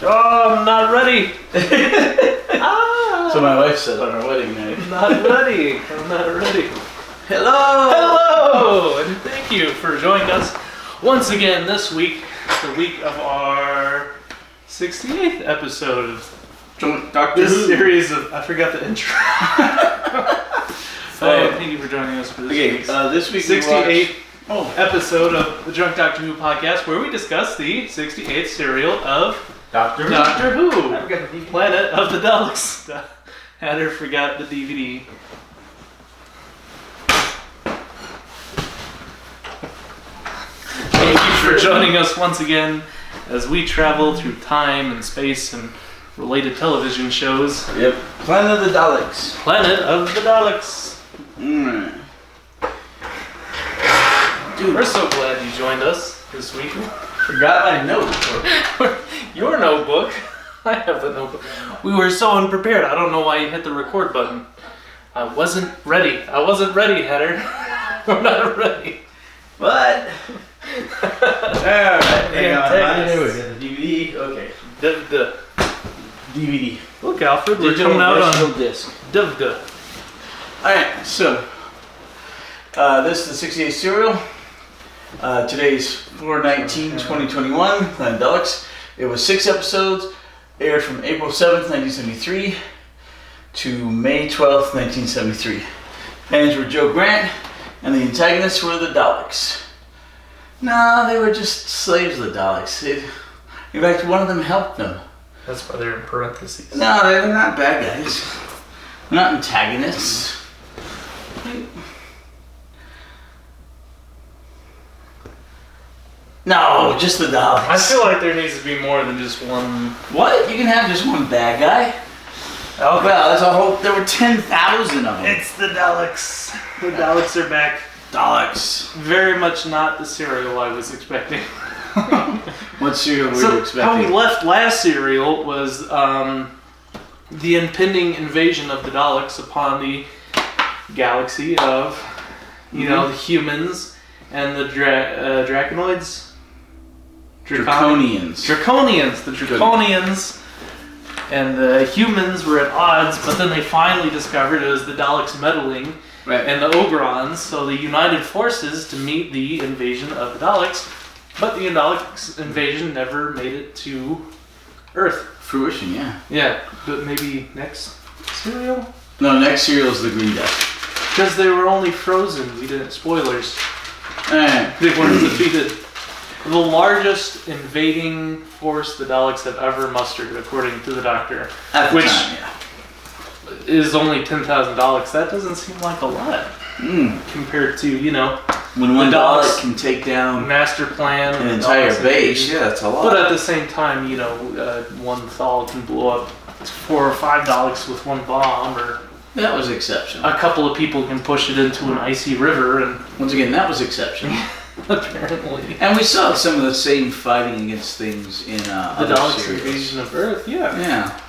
Oh, I'm not ready. So my wife said on our wedding night. I'm not ready. I'm not ready. Hello! Hello! And thank you for joining us once again this week, the week of our 68th episode of Doctor this Who. series of... I forgot the intro. Thank you for joining us for this week's this week 68th episode of the Drunk Doctor Who podcast, where we discuss the 68th serial of Doctor Who. Doctor Who. I forgot the DVD. Planet of the Daleks. Hatter forgot the DVD. Thank you for joining us once again as we travel through time and space and related television shows. Yep. Planet of the Daleks. Planet of the Daleks. Dude, we're so glad you joined us this week. Forgot my note. Your notebook. I have a notebook. We were so unprepared. I don't know why you hit the record button. I wasn't ready. Hatter. We're not ready. What? Alright, hang on. Antagonist. We got the DVD. Okay. The DVD. Look, Alfred, we're Digital coming out versatile on disc. Divda. Alright, so this is the 68th serial. Today's 4/19/2021, Planet Daleks. It was 6 episodes, aired from April 7th, 1973 to May 12th, 1973. Fans were Joe Grant, and the antagonists were the Daleks. No, they were just slaves of the Daleks. In fact, one of them helped them. That's why they're in parentheses. No, they're not bad guys. They're not antagonists. No, just the Daleks. I feel like there needs to be more than just one. What? You can have just one bad guy? Oh, Well, there's a whole. There were 10,000 of them. it's the Daleks. The Daleks are back. Daleks. Very much not the serial I was expecting. What serial were you So how expecting? we left last serial was the impending invasion of the Daleks upon the galaxy of, the humans and the Draconoids. Draconians. Draconians. The Draconians and the humans were at odds, but then they finally discovered it was the Daleks meddling Right. and the Ogrons, so they united forces to meet the invasion of the Daleks, but the Daleks invasion never made it to Earth. Fruition, yeah. Yeah, but maybe next serial? No, next serial is the Green Death. Because they were only frozen, we didn't, spoilers. Alright. They weren't defeated. The largest invading force the Daleks have ever mustered, according to the Doctor, At the which time, yeah. is only 10,000 Daleks. That doesn't seem like a lot compared to, When one the Dalek Daleks can take down master plan. an of entire Daleks base, invasion. yeah, that's a lot. But at the same time, one Thal can blow up 4 or 5 Daleks with one bomb, or That was exceptional. a couple of people can push it into an icy river, and Once again, that was exceptional. apparently And we saw some of the same fighting against things in the other Daleks serials. invasion of Earth, yeah. Yeah.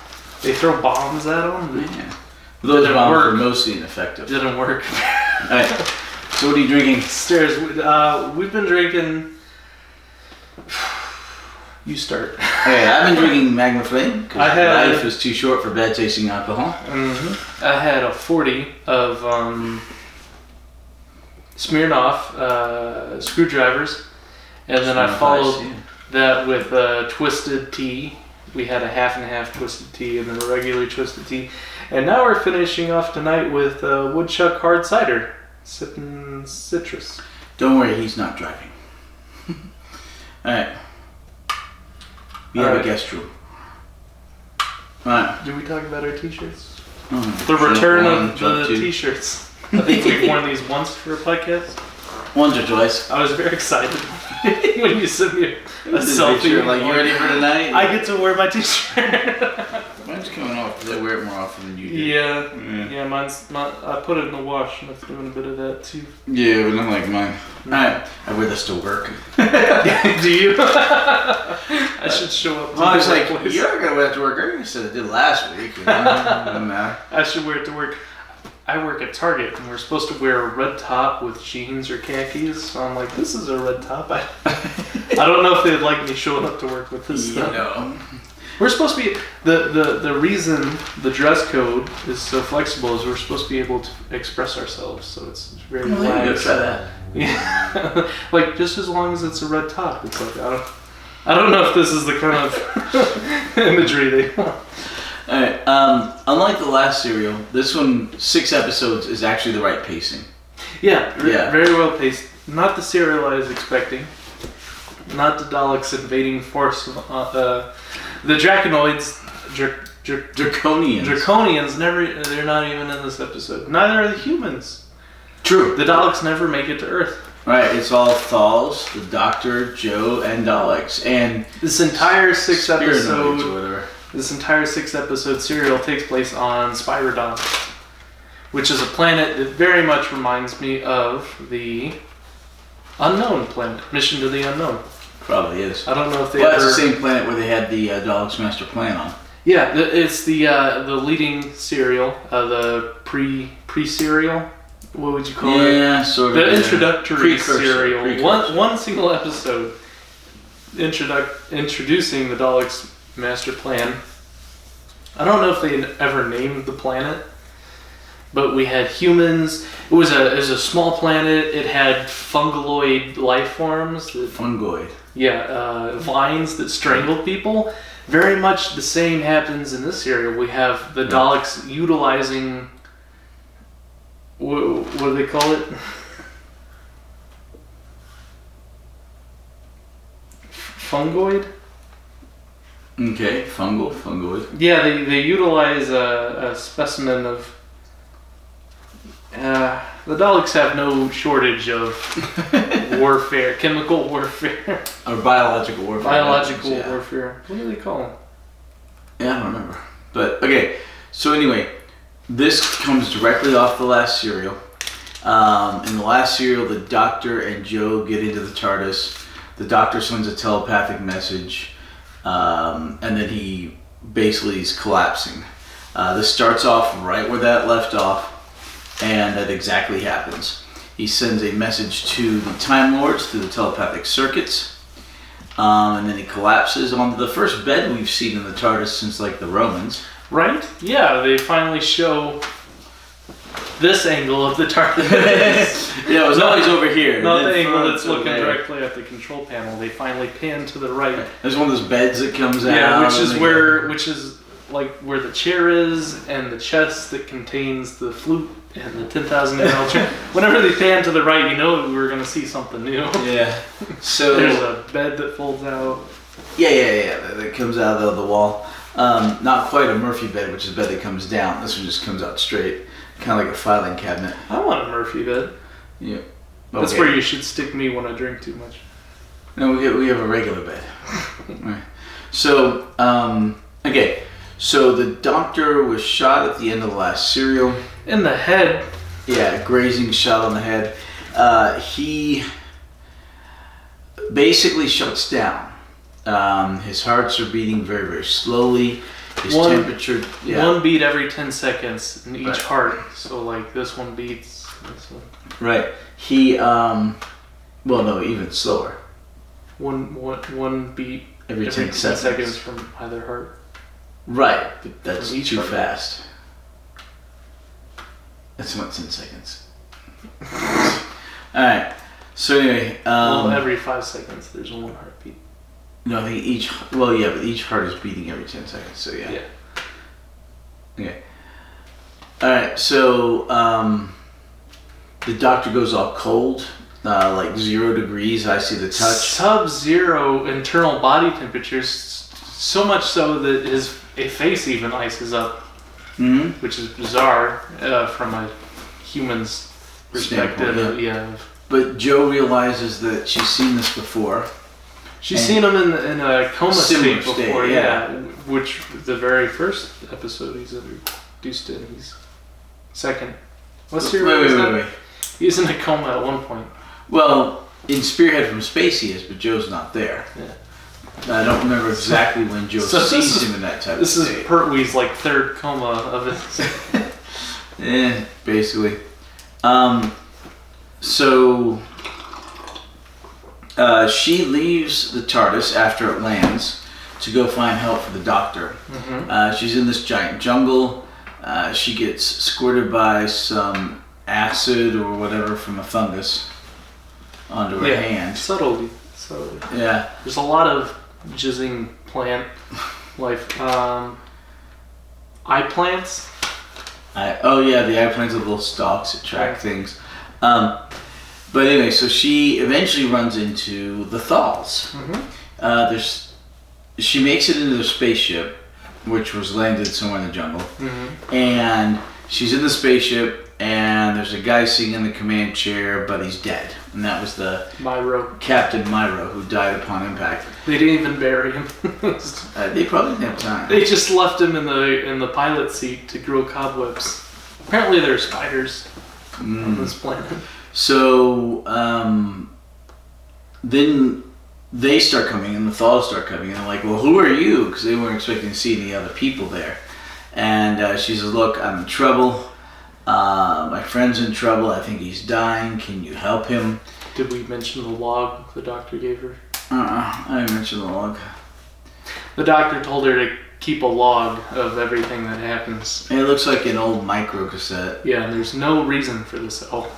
They throw bombs at them. Yeah. Those Didn't bombs work. were mostly ineffective. Didn't work. Alright. So what are you drinking? Stairs. We've been drinking. You start. Okay, I've been drinking Magma Flame because I had- life is too short for bad tasting alcohol. I had a 40 of Smirnoff screwdrivers, and then I followed that with Twisted Tea. We had a half and half Twisted Tea and then a regular Twisted Tea. And now we're finishing off tonight with Woodchuck Hard Cider, sipping citrus. Don't worry, he's not driving. Alright. We have Alright. a guest room. Alright. Did we talk about our t-shirts? Oh, The return one, of jump the two. t-shirts. I think we've worn these once for a podcast. Once or twice. I was very excited when you sent me a selfie. Picture, like, you ready for tonight? I get to wear my t-shirt. Mine's coming off because I wear it more often than you do. Yeah, I put it in the wash and I'm doing a bit of that too. Yeah, but not like mine. Alright, I wear this to work. Do you? I should show up. Well, I was the like, workplace. you're gonna wear it to work. I said I did last week. Nah. I should wear it to work. I work at Target and we're supposed to wear a red top with jeans or khakis. So I'm like, this is a red top. I don't know if they'd like me showing up to work with this stuff. No. We're supposed to be the reason the dress code is so flexible is we're supposed to be able to express ourselves. So it's very relaxed. Try that. Yeah, like just as long as it's a red top. It's like I don't know if this is the kind of imagery they want. All right. Unlike the last serial, this one 6 episodes is actually the right pacing. Yeah, very well paced. Not the serial I was expecting. Not the Daleks invading force. The Draconoids, Draconians. Draconians they're not even in this episode. Neither are the humans. True. The Daleks never make it to Earth. Right, it's all Thals, the Doctor, Joe, and Daleks, and this entire 6 episode, or whatever. This entire 6 episode serial takes place on Spyrodon, which is a planet that very much reminds me of the Unknown Planet, Mission to the Unknown. Probably is. I don't know if they Well, that's the same planet where they had the Daleks Master Plan on. Yeah, it's the leading serial, the pre-serial. What would you call it? Yeah, sort of. The introductory serial. Precursor. One single episode introducing the Daleks Master Plan. I don't know if they ever named the planet, but we had humans. It was a small planet. It had fungaloid life forms. Fungoid. Yeah, vines that strangled people. Very much the same happens in this serial. We have the Daleks utilizing, what do they call it? Fungoid? Okay, fungoid. Yeah, they utilize a specimen of... the Daleks have no shortage of warfare, chemical warfare. Or biological warfare. Biological warfare. What do they call them? Yeah, I don't remember. But, okay, so anyway, this comes directly off the last serial. In the last serial, the Doctor and Joe get into the TARDIS. The Doctor sends a telepathic message, and then he basically is collapsing. This starts off right where that left off, and that exactly happens. He sends a message to the Time Lords through the telepathic circuits, and then he collapses onto the first bed we've seen in the TARDIS since, like, the Romans. Right? Yeah, they finally show this angle of the TARDIS. Yeah, it was always over here. Not the angle that's looking directly at the control panel. They finally pan to the right. There's one of those beds that comes out. Yeah, which is like where the chair is, and the chest that contains the flute and the 10,000-year-old chair. Whenever they pan to the right, you know we were going to see something new. Yeah. So there's a bed that folds out. Yeah. That comes out of the wall. Not quite a Murphy bed, which is a bed that comes down. This one just comes out straight, kind of like a filing cabinet. I want a Murphy bed. Yeah. Okay. That's where you should stick me when I drink too much. No, we have a regular bed. Right. So, okay. So the Doctor was shot at the end of the last serial. In the head. Yeah, grazing shot on the head. He basically shuts down. His hearts are beating very, very slowly. His temperature... Yeah. One beat every 10 seconds in each heart. So, like, this one beats... This one. Right. He, well, no, even slower. One beat every 10 seconds from either heart. Right, but that's too fast. That's not 10 seconds. Alright, so anyway... well, every 5 seconds there's one heartbeat. No, I think but each heart is beating every 10 seconds, so yeah. Okay. Alright, so, the Doctor goes all cold, like 0 degrees, I see the touch. Sub-zero internal body temperatures, so much so that his face even ices up, which is bizarre from a human's perspective. Yeah. But Joe realizes that she's seen this before. She's seen him in a coma state before, yeah. Which the very first episode he's introduced in. He's second. What's your wait. He's in a coma at one point. Well, in Spearhead from Space he is, but Joe's not there. Yeah. I don't remember exactly when Joe sees him in that type of state. This is Pertwee's like third coma of it. Yeah, basically. So she leaves the TARDIS after it lands, to go find help for the doctor. She's in this giant jungle. She gets squirted by some acid or whatever from a fungus onto her hand. Subtly. Yeah. There's a lot of jizzing plant life. Eye plants. The eye plants with little stalks that track things. But anyway, so she eventually runs into the Thals. She makes it into the spaceship, which was landed somewhere in the jungle. And she's in the spaceship, and there's a guy sitting in the command chair, but he's dead. And that was the Captain Myro, who died upon impact. They didn't even bury him. They probably didn't have time. They just left him in the pilot seat to grow cobwebs. Apparently, there are spiders on this planet. So then they start coming, and the Thals start coming, and they're like, "Well, who are you?" Because they weren't expecting to see any other people there. And she says, "Look, I'm in trouble. My friend's in trouble. I think he's dying. Can you help him?" Did we mention the log the doctor gave her? I didn't mention the log. The doctor told her to keep a log of everything that happens. It looks like an old micro cassette. Yeah, and there's no reason for this at all.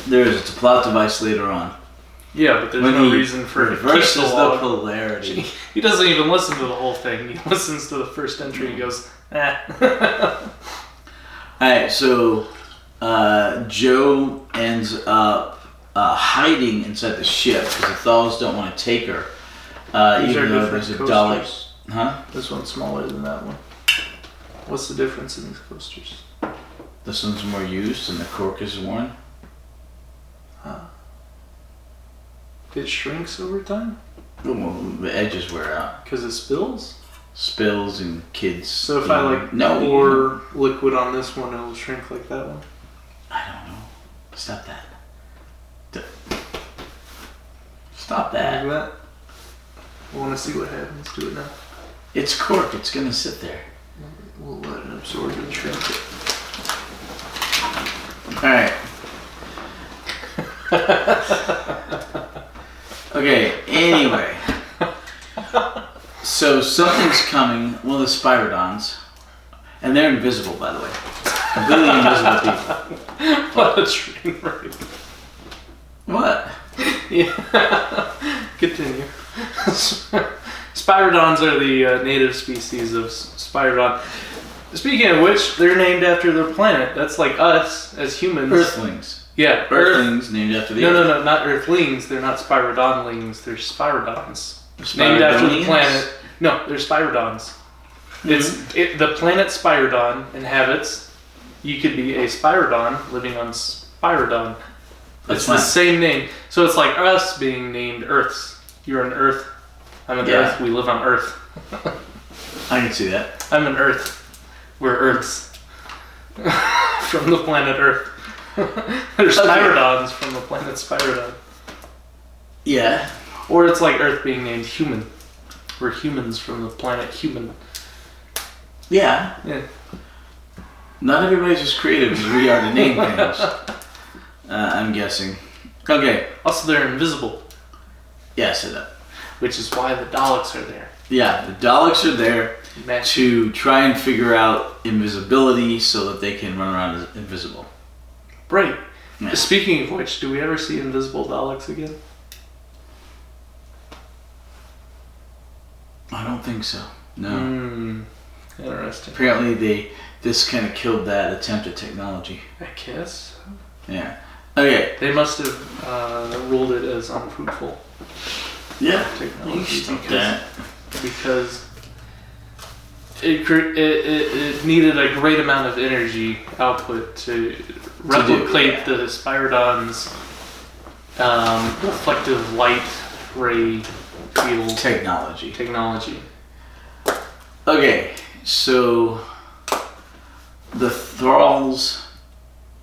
There is. It's a plot device later on. Yeah, but there's no reason for it to keep the log. The polarity. He doesn't even listen to the whole thing. He listens to the first entry and goes, Alright, so Joe ends up hiding inside the ship because the Thals don't want to take her. Even though there's a Dalek. Huh? This one's smaller than that one. What's the difference in these coasters? This one's more used and the cork is worn. It shrinks over time? Well, the edges wear out. Because it spills? Spills and kids. So if I pour liquid on this one, it'll shrink like that one? I don't know. Stop that. Stop that. Like that? I want to see what happens to it now. It's cork. It's going to sit there. We'll let it absorb and shrink it. Alright. Okay, anyway. So something's coming. One of the Spyrodons. And they're invisible, by the way. Completely invisible people. What a train wreck. What? Yeah. Continue. Spyrodons are the native species of Spyrodon. Speaking of which, they're named after their planet. That's like us as humans. Earthlings. Yeah, Earthlings named after the Earth. No, not Earthlings. They're not Spyrodonlings. They're Spyrodons. Named after the planet. No, they're Spyrodons. The planet Spyrodon inhabits. You could be a Spyrodon living on Spyrodon. It's the same name. So it's like us being named Earths. You're an Earth. I'm an Earth. We live on Earth. I can see that. I'm an Earth. We're Earths. From the planet Earth. There's Spyrodons from the planet Spyrodon. Yeah. Or it's like Earth being named Human. We're humans from the planet Human. Yeah. Yeah. Not everybody's as creative as we are to name things. I'm guessing. Okay. Also, they're invisible. Yeah, I said that. Which is why the Daleks are there. Yeah, the Daleks are there to try and figure out invisibility so that they can run around as invisible. Right. Yeah. Speaking of which, do we ever see invisible Daleks again? I don't think so. No. Interesting. Apparently this kind of killed that attempt at technology. I guess. Yeah. Okay. They must have ruled it as unfruitful. Yeah. Technology because it needed a great amount of energy output to replicate the Spyrodon's reflective light ray field technology. Okay, so the Thralls,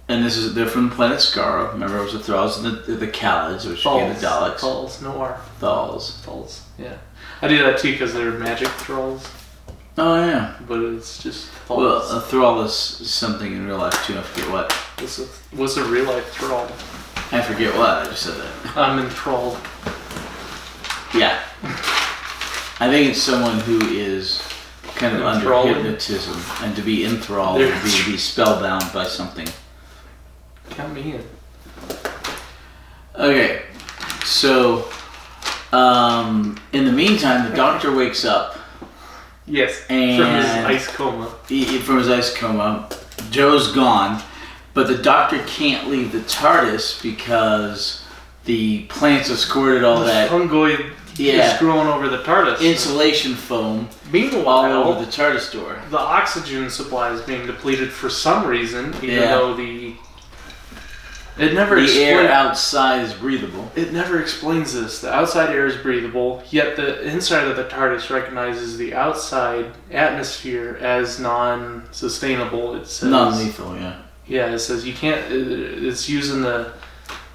and they're from the planet Skaro. Remember, it was the Thralls and the Khalids, which became the Daleks. Thals, no R. Thals, yeah. I do that too because they're magic thralls. Oh yeah. But it's just Thals. Well, a thrall is something in real life too. I forget what. What's a real life thrall? I forget what. I just said that. I'm enthralled. Yeah. I think it's someone who is kind of under hypnotism, and to be enthralled would be to be spellbound by something. Count me in. Okay, so in the meantime, the doctor wakes up. Yes, and from his ice coma. From his ice coma. Joe's gone, but the doctor can't leave the TARDIS because the plants have squirted all that fungoid is growing over the TARDIS. Insulation foam Meanwhile, all over the TARDIS door. The oxygen supply is being depleted for some reason, even though the air outside is breathable. It never explains this. The outside air is breathable, yet the inside of the TARDIS recognizes the outside atmosphere as non-sustainable. It says non-lethal, yeah. Yeah, it says you can't. It's using the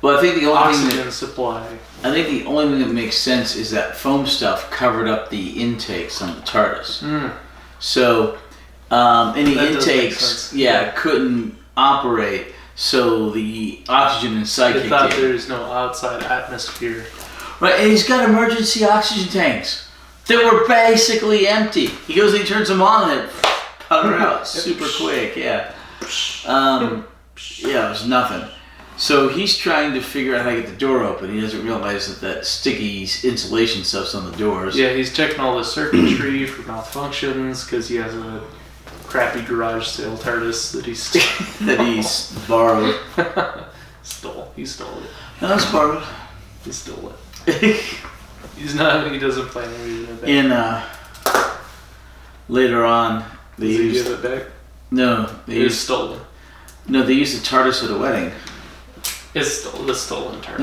I think the only oxygen supply. I think the only thing that makes sense is that foam stuff covered up the intakes on the TARDIS. So any intakes, couldn't operate. So the oxygen inside kicked in. They thought there's no outside atmosphere. Right, and he's got emergency oxygen tanks that were basically empty. He goes and he turns them on and they putter out super quick, yeah. It was nothing. So he's trying to figure out how to get the door open. He doesn't realize that sticky insulation stuff's on the doors. Yeah, he's checking all the circuitry for malfunctions because he has a crappy garage sale TARDIS that he's borrowed. He stole it. No, that's borrowed. He stole it. He doesn't plan on using it back. Later on, Does he give it back? No, It's stolen. No, they used the TARDIS at a wedding. It's the stolen TARDIS.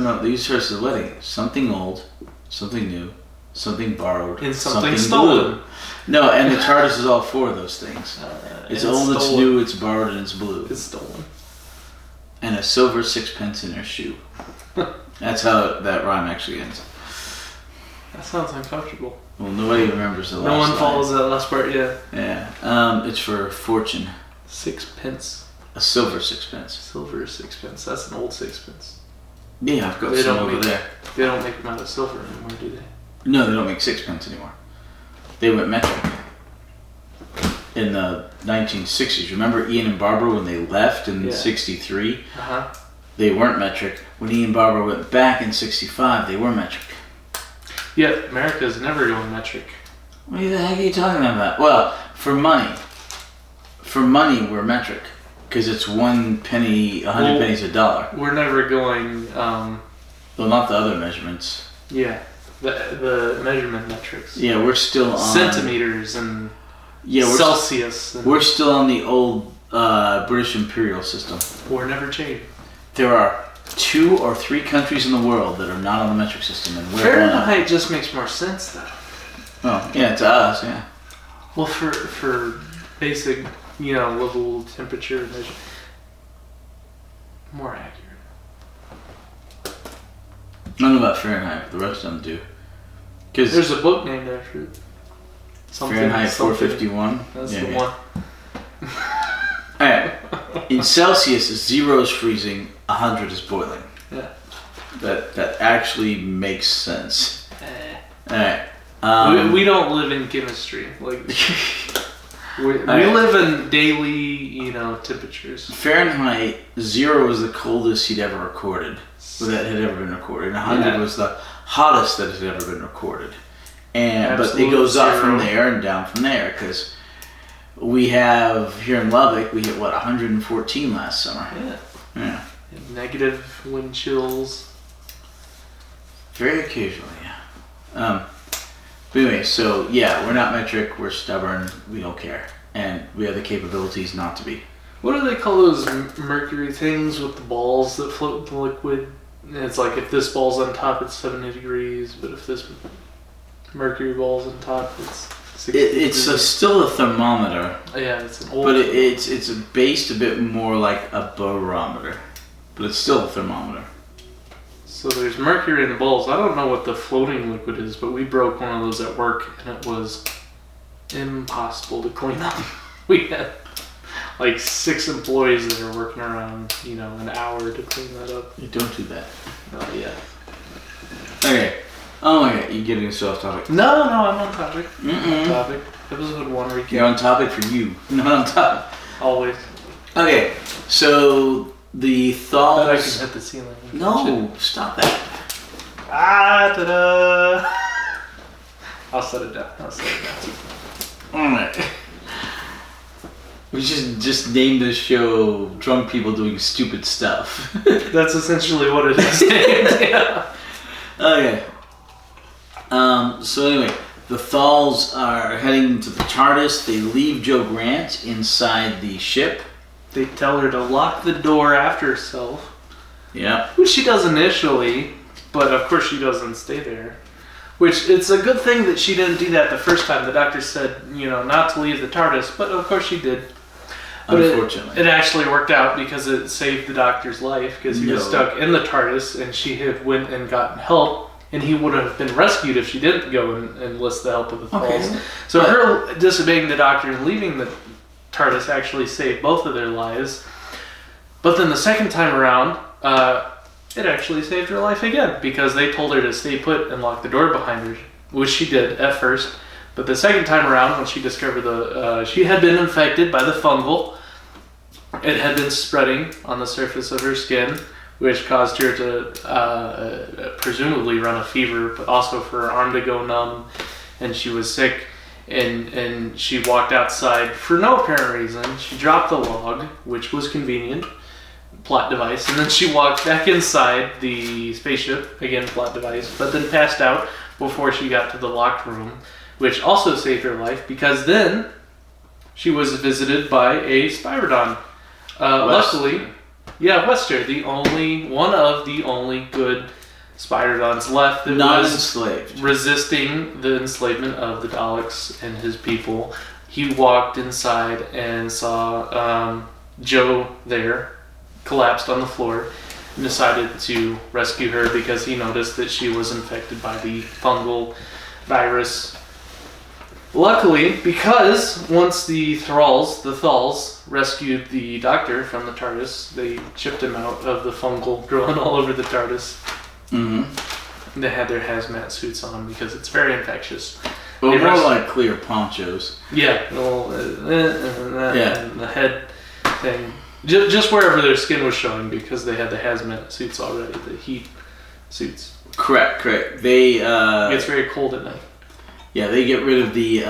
No. They used TARDIS at a wedding. Something old, something new, something borrowed, and something stolen. Blue. No, and the TARDIS is all four of those things. It's old, it's new, it's borrowed, and it's blue. It's stolen. And a silver sixpence in her shoe. That's how that rhyme actually ends. That sounds uncomfortable. Well, nobody remembers the last No one line. follows that last part yet. Yeah. It's for fortune. Sixpence. A silver sixpence. Silver sixpence. That's an old sixpence. Yeah, I've got some over there. They don't make them out of silver anymore, do they? No, they don't make sixpence anymore. They went metric. In the 1960s. Remember Ian and Barbara when they left in 63? They weren't metric. When Ian and Barbara went back in 65, they were metric. Yeah, America's never going metric. What the heck are you talking about? Well, for money. For money, we're metric. Because it's 1 penny, 100 pennies a dollar. We're never going... well, not the other measurements. Yeah, the measurement metrics. Yeah, we're still on... Centimeters and Celsius. We're still on the old British imperial system. We're never changing. There are 2 or 3 countries in the world that are not on the metric system, and we're Fahrenheit just makes more sense, though. Oh, yeah, to us, yeah. Well, for basic, level temperature measure, more accurate. I don't know about Fahrenheit, but the rest of them do. There's a book named after it. Fahrenheit 451. That's the one. Alright. In Celsius, 0 is freezing, 100 is boiling. Yeah. That actually makes sense. Alright. We don't live in chemistry. We live in daily, temperatures. Fahrenheit 0 was the coldest he'd ever recorded. That had ever been recorded. And 100 was the hottest that had ever been recorded. But it goes up from there and down from there because we have here in Lubbock we hit 114 last summer. Yeah. Negative wind chills. Very occasionally, yeah. But anyway, so we're not metric. We're stubborn. We don't care, and we have the capabilities not to be. What do they call those mercury things with the balls that float in the liquid? It's like if this ball's on top, it's 70 degrees, but if this mercury ball's on top, it's 60 degrees. It's still a thermometer. Yeah, it's an old. But it's based a bit more like a barometer, but it's still a thermometer. So there's mercury in the balls. I don't know what the floating liquid is, but we broke one of those at work, and it was impossible to clean up. We had like 6 employees that are working around, an hour to clean that up. You don't do that. Not yet. Okay. Oh my god, you're getting us off topic. No, I'm on topic. On topic. Episode 1 recap. You're on topic for you. Not on topic. Always. Okay, so the Thals... I bet I can hit the ceiling. No, stop that. Ta-da! I'll set it down. Alright. We should just name this show Drunk People Doing Stupid Stuff. That's essentially what it is. Yeah. Okay. So anyway, the Thals are heading to the TARDIS. They leave Jo Grant inside the ship. They tell her to lock the door after herself. Yeah. Which she does initially, but of course she doesn't stay there. Which, it's a good thing that she didn't do that the first time. The doctor said, not to leave the TARDIS, but of course she did. But unfortunately. It actually worked out because it saved the doctor's life, because he was stuck in the TARDIS and she had went and gotten help, and he would have been rescued if she didn't go and enlist the help of the Thals. Okay. So her disobeying the doctor and leaving the TARDIS actually saved both of their lives. But then the second time around, it actually saved her life again, because they told her to stay put and lock the door behind her, which she did at first. But the second time around, when she discovered she had been infected by the fungal, it had been spreading on the surface of her skin, which caused her to presumably run a fever, but also for her arm to go numb, and she was sick, and she walked outside for no apparent reason. She dropped the log, which was convenient, plot device, and then she walked back inside the spaceship, again plot device, but then passed out before she got to the locked room, which also saved her life, because then she was visited by a Spyrodon. Luckily, Wester, one of the only good Spyrodons left that not was enslaved, resisting the enslavement of the Daleks and his people. He walked inside and saw Jo there, collapsed on the floor, and decided to rescue her because he noticed that she was infected by the fungal virus. Luckily, because once the Thals rescued the doctor from the TARDIS, they chipped him out of the fungal growing all over the TARDIS. Mm-hmm. They had their hazmat suits on because it's very infectious. Well, more like clear ponchos. Yeah, and the head thing. Just wherever their skin was showing, because they had the hazmat suits already, the heat suits. Correct. They it gets very cold at night. Yeah, they get rid of the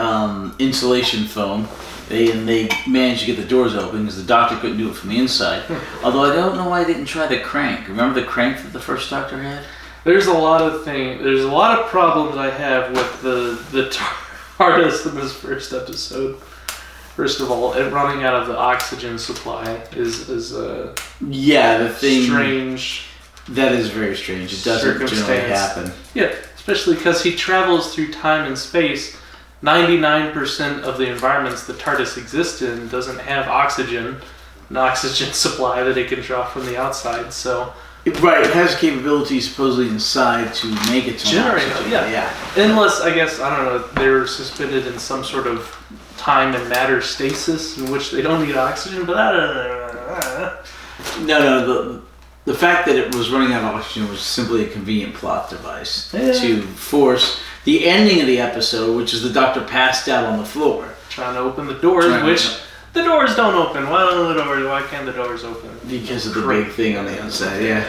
insulation foam. They managed to get the doors open because the doctor couldn't do it from the inside. Although I don't know why they didn't try the crank. Remember the crank that the first doctor had? There's a lot of problems I have with the TARDIS in this first episode. First of all, it running out of the oxygen supply is the thing strange. That is very strange. It doesn't generally happen. Yeah, especially because he travels through time and space. 99% of the environments the TARDIS exists in doesn't have an oxygen supply that it can draw from the outside. So. Right, it has capabilities supposedly inside to make its own oxygen. Yeah. Unless, I guess, I don't know, they're suspended in some sort of time and matter stasis in which they don't need oxygen, but No, the fact that it was running out of oxygen was simply a convenient plot device to force the ending of the episode, which is the doctor passed out on the floor. Trying to open the doors, the doors don't open. Why can't the doors open? Because of the big thing on the outside, yeah.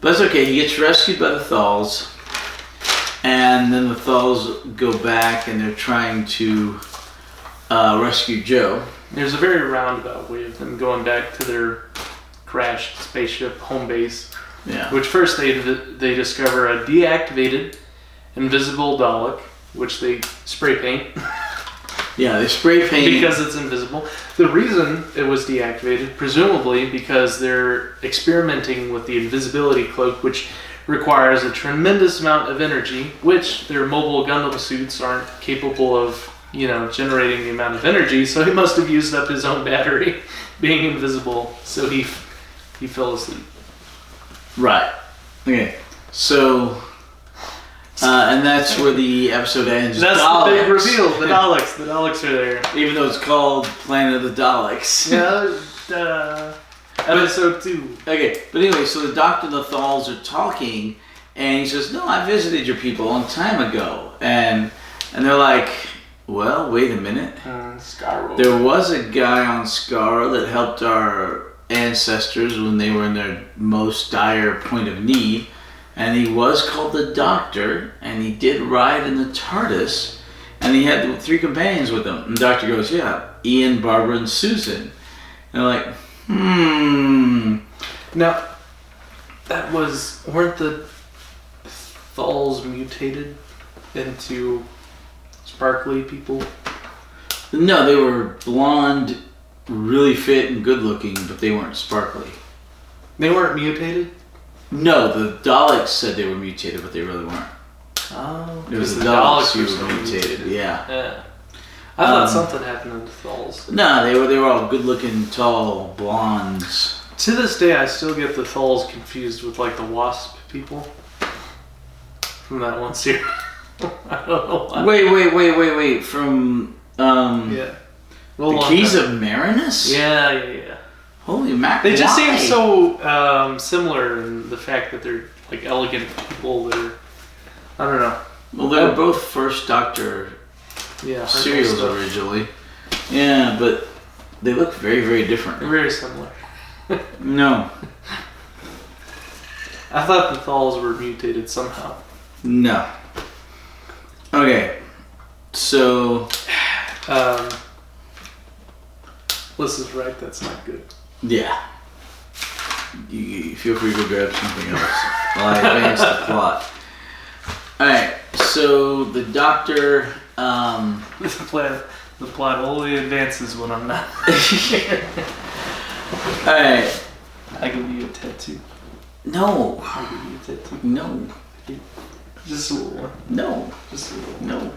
But that's okay. He gets rescued by the Thals, and then the Thals go back and they're trying to rescue Jo. There's a very roundabout way of them going back to their crashed spaceship home base. Yeah. Which first they discover a deactivated invisible Dalek, which they spray paint. Yeah, they spray paint because it's invisible. The reason it was deactivated, presumably because they're experimenting with the invisibility cloak, which requires a tremendous amount of energy, which their mobile Gundam suits aren't capable of, generating the amount of energy. So he must have used up his own battery, being invisible. So he fell asleep. Right. Okay. So. And that's where the episode ends. That's Daleks. The big reveal. The Daleks. The Daleks are there. Even though it's called Planet of the Daleks. Yeah. Episode 2. Okay, but anyway, so the Doctor and the Thals are talking, And he says, no, I visited your people a long time ago. And they're like, well, wait a minute. Skaro. There was a guy on Skaro that helped our ancestors when they were in their most dire point of need. And he was called the Doctor. And he did ride in the TARDIS. And he had 3 companions with him. And the Doctor goes, yeah, Ian, Barbara, and Susan. And they're like, Now, weren't the Thals mutated into sparkly people? No, they were blonde, really fit and good looking, but they weren't sparkly. They weren't mutated? No, the Daleks said they were mutated, but they really weren't. Oh, it was the Daleks who who were mutated. Yeah. I thought something happened to the Thals. No, they were all good looking, tall, blondes. To this day, I still get the Thals confused with like the Wasp people from that one series. I don't know why. Wait. From yeah, the Keys of Marinus? Yeah. Holy mackerel! They just seem so similar in the fact that they're like elegant people. I don't know. Well, they were both First Doctor serials originally. Yeah, but they look very, very different. They're very similar. No. I thought the Thals were mutated somehow. No. Okay. So. Liz is right, that's not good. Yeah. You feel free to grab something else while I advance the plot. Alright, so the Doctor. The plot only advances when I'm not. Alright. I give you a tattoo. No. I give you a tattoo. No. Just a little one. No. Just a little one. No.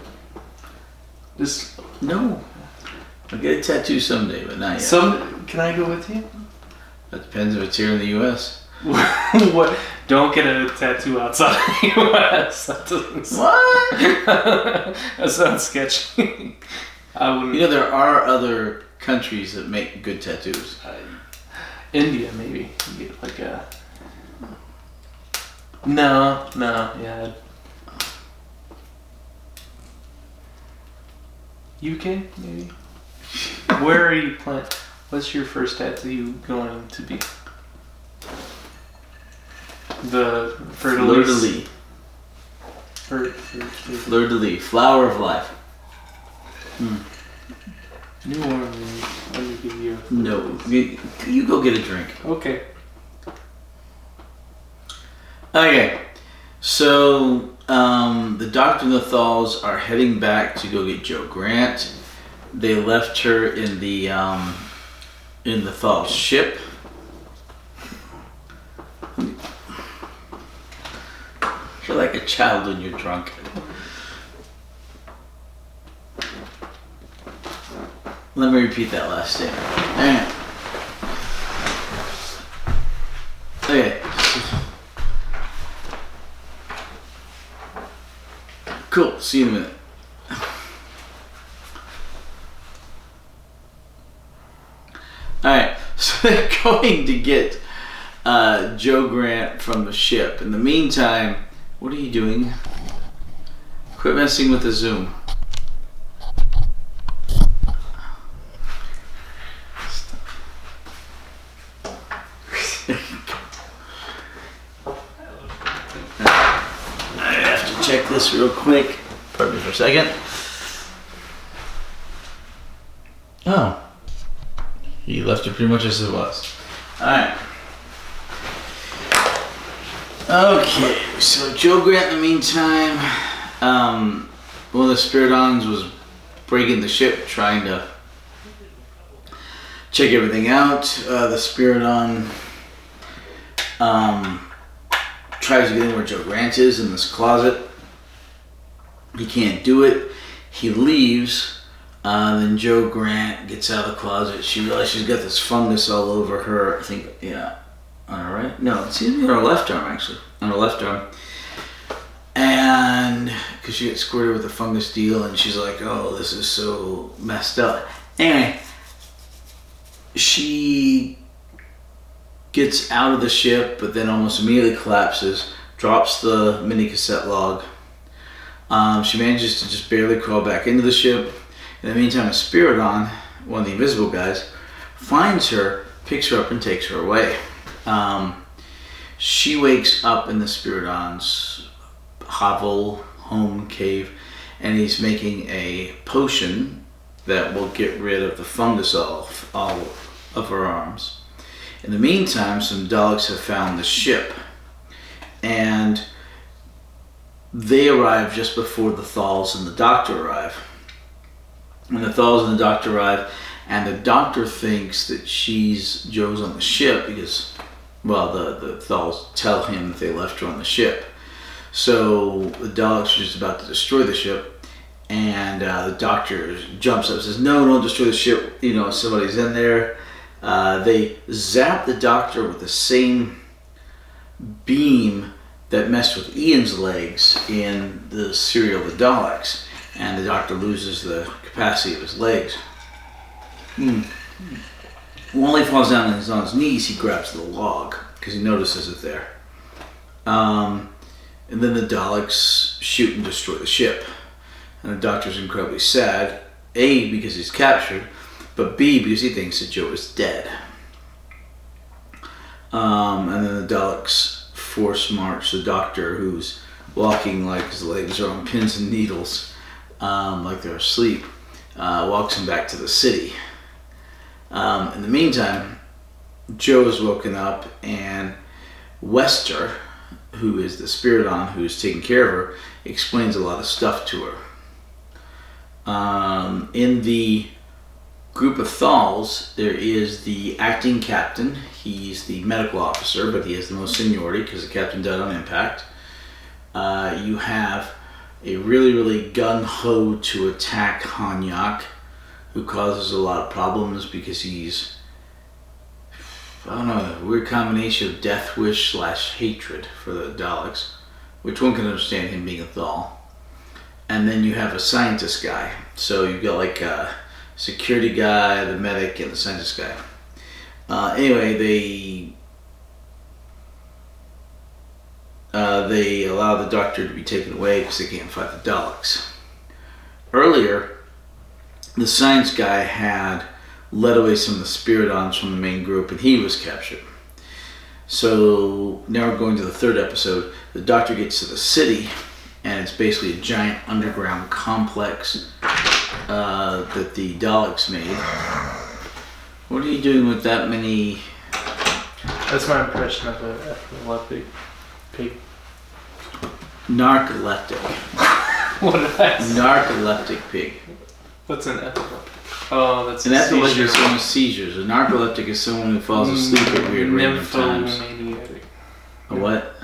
Just no. I'll get a tattoo someday, but not yet. Can I go with you? That depends if it's here in the U.S. What? Don't get a tattoo outside the U.S. That doesn't. What? That sounds sketchy. I wouldn't. You know, there are other countries that make good tattoos. India, maybe. You get like a. No, yeah. UK, maybe. Where are you planning? What's your first tattoo going to be? The Fleur de lis. Fleur de lis, flower of life. New Orleans. Let me give you. No, you go get a drink. Okay. Okay, so the Doctor and the Thals are heading back to go get Jo Grant. They left her in the Thal ship. You're like a child when you're drunk. Let me repeat that last statement. Okay. Cool. See you in a minute. Alright, so they're going to get Jo Grant from the ship. In the meantime, what are you doing? Quit messing with the Zoom. I have to check this real quick. Pardon me for a second. Oh. He left it pretty much as it was. Alright. Okay, so Jo Grant in the meantime, one of the Spiridons was breaking the ship, trying to check everything out. The Spiridon tries to get in where Jo Grant is in this closet. He can't do it. He leaves. Then Jo Grant gets out of the closet. She realizes she's got this fungus all over her. I think, yeah, on her right? No, it seems to be on her left arm, actually. On her left arm. And, because she gets squirted with the fungus deal, and she's like, oh, this is so messed up. Anyway, she gets out of the ship, but then almost immediately collapses, drops the mini cassette log. She manages to just barely crawl back into the ship. In the meantime, a Spiridon, one of the invisible guys, finds her, picks her up, and takes her away. She wakes up in the Spiridon's hovel, home, cave, and he's making a potion that will get rid of the fungus off all of her arms. In the meantime, some Daleks have found the ship, and they arrive just before the Thals and the Doctor arrive. When the Thals and the Doctor arrive, and the Doctor thinks that Joe's on the ship because, well, the Thals tell him that they left her on the ship. So the Daleks are just about to destroy the ship, and the Doctor jumps up and says, "No, don't destroy the ship. Somebody's in there." They zap the Doctor with the same beam that messed with Ian's legs in the serial The Daleks, and the Doctor loses the capacity of his legs. While he falls down and he's on his knees, he grabs the log because he notices it there. And then the Daleks shoot and destroy the ship. And the Doctor's incredibly sad, A, because he's captured, but B, because he thinks that Joe is dead. And then the Daleks force march the Doctor, who's walking like his legs are on pins and needles, like they're asleep, walks him back to the city. In the meantime, Joe is woken up, and Wester, who is the Spiridon who's taking care of her, explains a lot of stuff to her. In the group of Thals, there is the acting captain. He's the medical officer, but he has the most seniority because the captain died on impact. You have a really, really gung-ho to attack Hanyak, who causes a lot of problems because he's, a weird combination of death wish / hatred for the Daleks, which one can understand him being a Thal. And then you have a scientist guy. So you've got like a security guy, the medic, and the scientist guy. Anyway, they allow the Doctor to be taken away because they can't fight the Daleks. Earlier, the science guy had led away some of the Spiridons from the main group, and he was captured. So now we're going to the third episode. The Doctor gets to the city, and it's basically a giant underground complex that the Daleks made. What are you doing with that many? That's my impression of an epileptic pig. Narcoleptic. What did I say? Narcoleptic pig. What's an epileptic? Oh, that's an epileptic is someone with seizures. A narcoleptic is someone who falls asleep at weird random times. Nymphomaniac. A what? A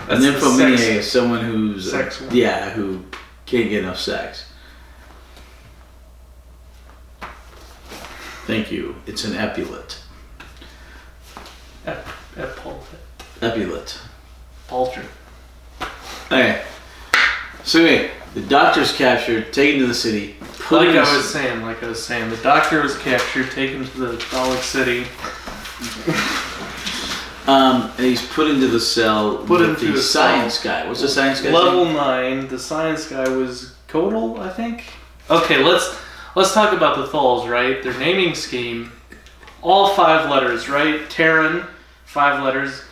That's nymphomaniac is someone who's sex who can't get enough sex. Thank you. It's an epulet. Epulet. Paltry. Okay. So anyway, the Doctor's captured, taken to the city. Like I was saying, the Doctor was captured, taken to the Dalek city. And he's put into the cell with the science guy. What's the science guy? Level 9. The science guy was Kodal, I think. Okay, let's talk about the Thals, right? Their naming scheme, all 5 letters, right? Terran, 5 letters.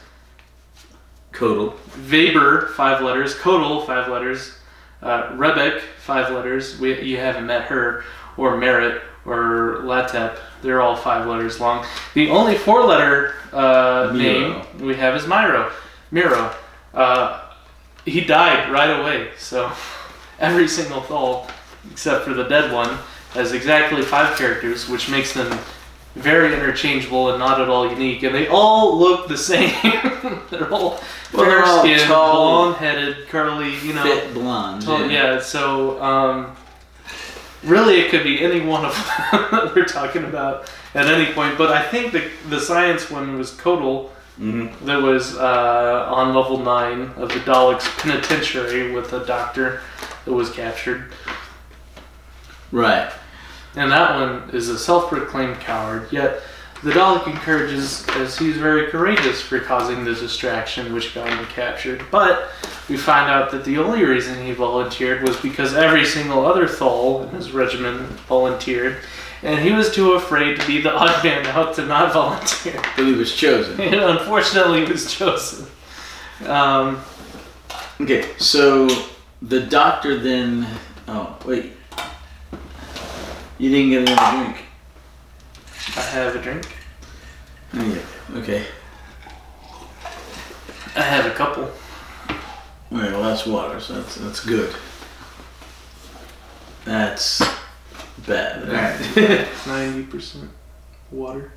Kodal. Weber, 5 letters. Kodal, 5 letters. Rebek, 5 letters. You haven't met her. Or Merit, or Latep. They're all 5 letters long. The only 4-letter name we have is Miro. He died right away. So every single Thal, except for the dead one, has exactly 5 characters, which makes them very interchangeable and not at all unique. And they all look the same. They're all fair-skinned, blonde-headed, curly, fit blonde. Yeah. So really, it could be any one of them that we're talking about at any point. But I think the science one was Kodal. Mm-hmm. That was on level 9 of the Daleks penitentiary with a Doctor that was captured. Right. And that one is a self-proclaimed coward, yet The Dalek encourages, as he's very courageous for causing the distraction which got him captured. But we find out that the only reason he volunteered was because every single other Thal in his regiment volunteered, and he was too afraid to be the odd man out to not volunteer. But he was chosen. And unfortunately, he was chosen. Okay, so the doctor then... Oh, wait. You didn't get another drink. I have a drink. Oh, yeah. Okay. I have a couple. Alright, well that's water, so that's good. That's bad. Alright. 90% water.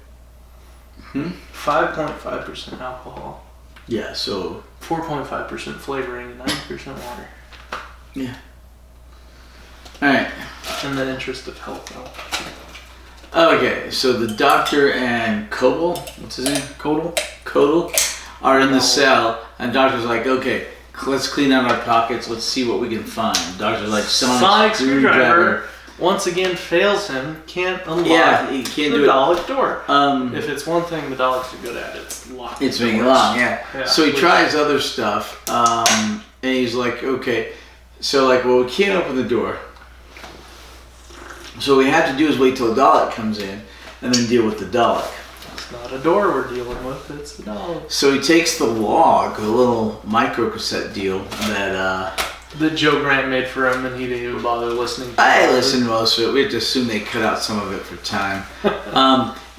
5.5% 5.5% alcohol. Yeah, so... 4.5% flavoring and 90% water. Yeah. Alright. In the interest of health, though. Okay, so the doctor and Kobel, what's his name? Kodal are in the cell, and the doctor's like, okay, let's clean out our pockets, let's see what we can find. The doctor's like, sonic screwdriver once again fails him, can't unlock he can't the do Dalek door. If it's one thing the Daleks are good at, it's locking. It's making it long, yeah. So he tries other stuff, and he's like, okay, so like, well, we can't open the door. So what we have to do is wait till the Dalek comes in and then deal with the Dalek. It's not a door we're dealing with, it's the Dalek. So he takes the log, a little micro cassette deal that Joe Grant made for him, and he didn't even bother listening to I listened to most of it. We have to assume they cut out some of it for time.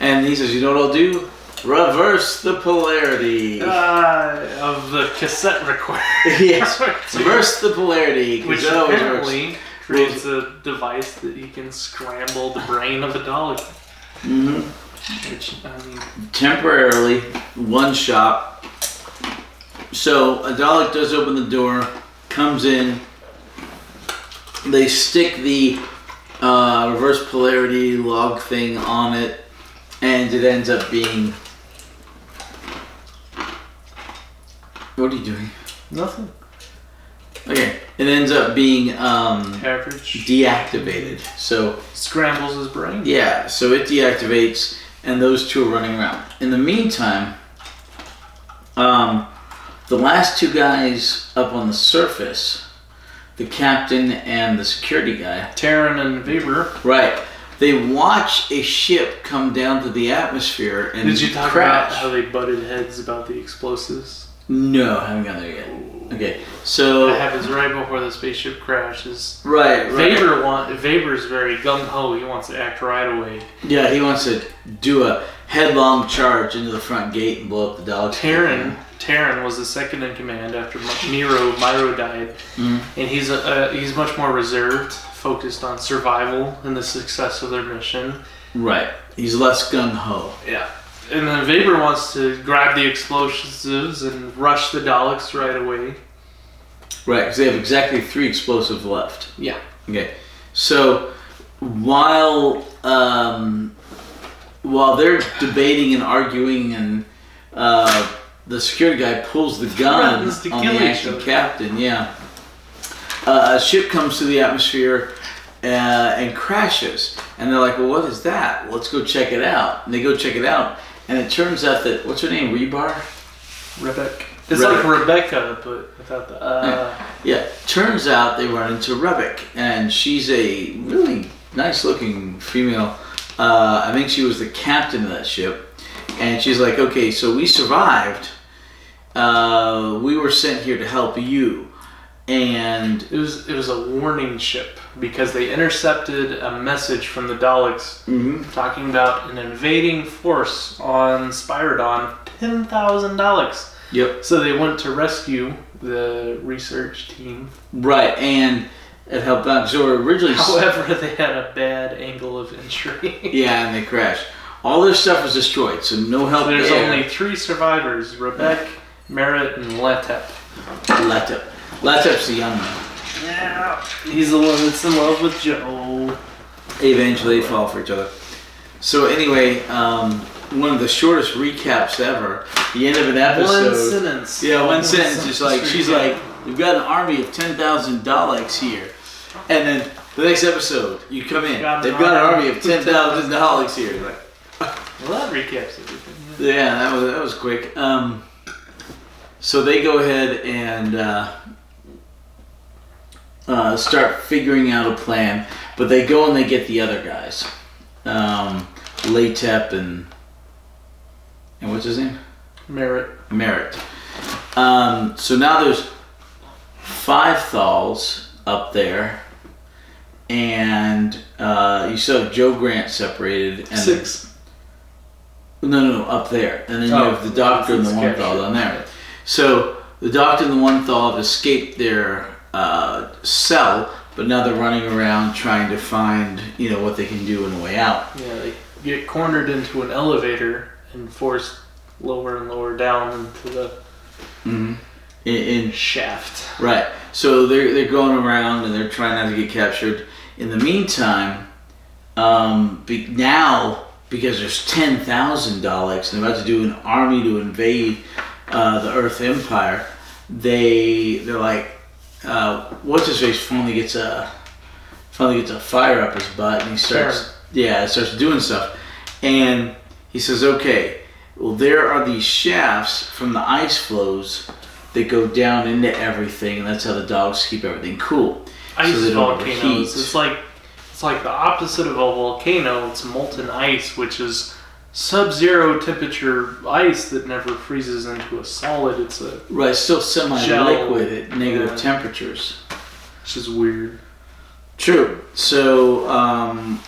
And he says, you know what I'll do? Reverse the polarity. Of the cassette recorder. Yes, reverse the polarity. Which apparently creates a device that you can scramble the brain of a Dalek. Mm-hmm. Which, I mean... Temporarily, one shot. So a Dalek does open the door, comes in. They stick the reverse polarity log thing on it, and it ends up being... What are you doing? Nothing. Okay, it ends up being average deactivated. So scrambles his brain. Yeah, so it deactivates, and those two are running around. In the meantime, the last two guys up on the surface, the captain and the security guy, Taryn and Weber, right? They watch a ship come down to the atmosphere and Did you talk crash. about how they butted heads about the explosives? No, I haven't gotten there yet. Okay, so that happens right before the spaceship crashes. Right. Weber's very gung ho. He wants to act right away. Yeah, he wants to do a headlong charge into the front gate and blow up the Daleks. Taryn was the second in command after Myro died, and he's much more reserved, focused on survival and the success of their mission. Right. He's less gung ho. Yeah. And then Weber wants to grab the explosives and rush the Daleks right away. Right, because they have exactly 3 explosives left. Yeah. Okay. So while they're debating and arguing, and the security guy pulls the gun on the acting captain, yeah. A ship comes to the atmosphere and crashes, and they're like, "Well, what is that? Well, let's go check it out." And they go check it out. And it turns out that, what's her name, Rebecca? It's like Rebecca, but without the... Yeah, turns out they run into Rebecca, and she's a really nice-looking female. I think she was the captain of that ship. And she's like, okay, so we survived. We were sent here to help you. And it was a warning ship because they intercepted a message from the Daleks talking about an invading force on Spyridon, 10,000 Daleks. Yep. So they went to rescue the research team. Right, and it helped out. So originally, however, they had a bad angle of entry. Yeah, and they crashed. All their stuff was destroyed, so no help there. There's only 3 survivors: Rebecca, Merritt, and Letep. Letep's the young one. Yeah, he's the one that's in love with Joe. Eventually they fall for each other. So anyway, one of the shortest recaps ever. The end of an episode. One sentence. Yeah, one sentence. It's like, she's like, we've got an army of 10,000 Daleks here. And then the next episode, you come in. They've got an army of 10,000 Daleks here. Like, Well, that recaps everything. Yeah, that was quick. So they go ahead and start figuring out a plan, but they go and they get the other guys, Latep and what's his name? Merritt. So now there's 5 Thals up there, and you still have Joe Grant separated. And 6. No, up there. And then you have the Doctor and the one Thal down there. So the Doctor and the one Thal have escaped their cell, but now they're running around trying to find, what they can do on the way out. Yeah, they get cornered into an elevator and forced lower and lower down into the in shaft. Right. So they're going around and they're trying not to get captured. In the meantime, now, because there's 10,000 Daleks and they're about to do an army to invade the Earth Empire, they're like, what's his face finally gets a fire up his butt, and he starts doing stuff, and he says, okay, well, there are these shafts from the ice flows that go down into everything, and that's how the dogs keep everything cool. Ice volcanoes. It's like the opposite of a volcano. It's molten ice, which is sub-zero temperature ice that never freezes into a solid. It's still semi-liquid at negative temperatures, which is weird. True. So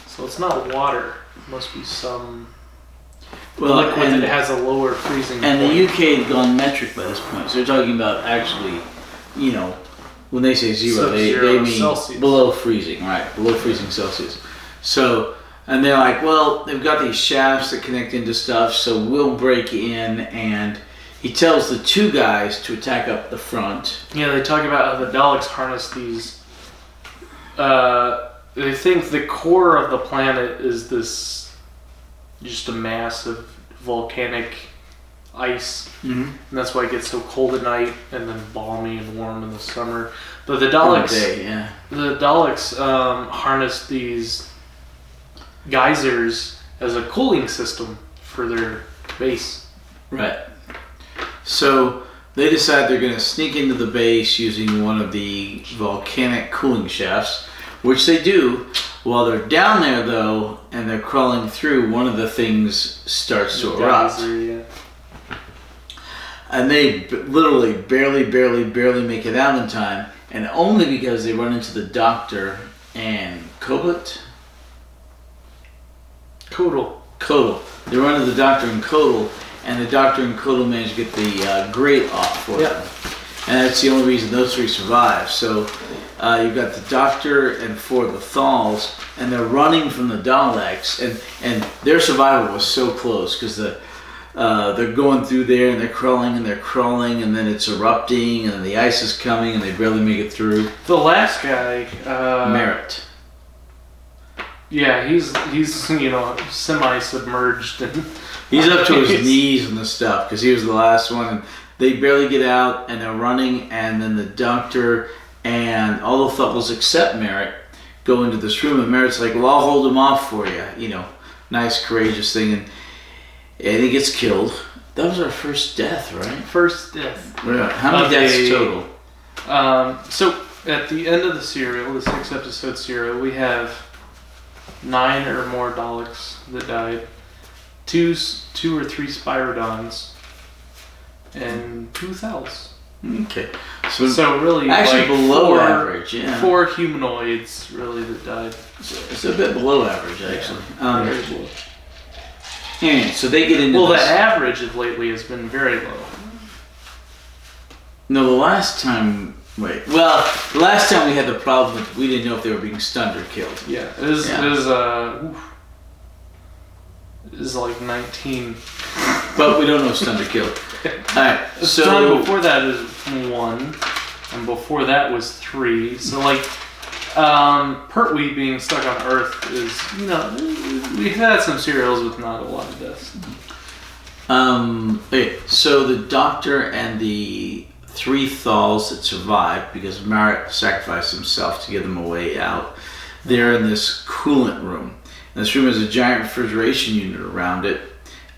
so it's not water. It must be some liquid that has a lower freezing point. And the UK had gone metric by this point, so they're talking about actually, when they say zero, they mean Celsius. Below freezing, right? Below freezing Celsius. So. And they're like, well, they've got these shafts that connect into stuff, so we'll break in. And he tells the 2 guys to attack up the front. Yeah, they talk about how the Daleks harness these. They think the core of the planet is just a mass of volcanic ice. And that's why it gets so cold at night and then balmy and warm in the summer. But the Daleks, harness these geysers as a cooling system for their base. Right. So they decide they're going to sneak into the base using one of the volcanic cooling shafts, which they do. While they're down there, though, and they're crawling through, one of the things starts to erupt. And they literally barely make it out in time, and only because they run into the Doctor and Codal. They run into the Doctor and Codal, and the Doctor and Codal manage to get the grate off for them. And that's the only reason those 3 survive. So you've got the Doctor and 4 of the Thals, and they're running from the Daleks, and their survival was so close because they're going through there and they're crawling, and then it's erupting, and then the ice is coming, and they barely make it through. The last guy, Merritt. Yeah, he's semi-submerged and he's up to his knees in the stuff because he was the last one. And they barely get out, and they're running, and then the Doctor and all the Thals except Merritt go into this room, and Merritt's like, "Well, I'll hold him off for you," nice, courageous thing, and he gets killed. That was our first death, right? First death. Yeah. How many deaths total? So at the end of the serial, the 6-episode serial, we have 9 or more Daleks that died, 2 or 3 Spyrodons, and 2 Thals. Okay. So really, actually below average, yeah. 4 humanoids really that died. It's a bit below average, actually. Very below. Yeah, so they get into the average of lately has been very low. No, the last time we had the problem that we didn't know if they were being stunned or killed. Yeah, it was like 19. But we don't know if stunned or killed. Alright, so... Stun before that is 1, and before that was 3. So Pertwee being stuck on Earth is, we've had some serials with not a lot of deaths. Okay, so the Doctor and the 3 Thals that survived, because Merritt sacrificed himself to get them a way out, they're in this coolant room. And this room has a giant refrigeration unit around it.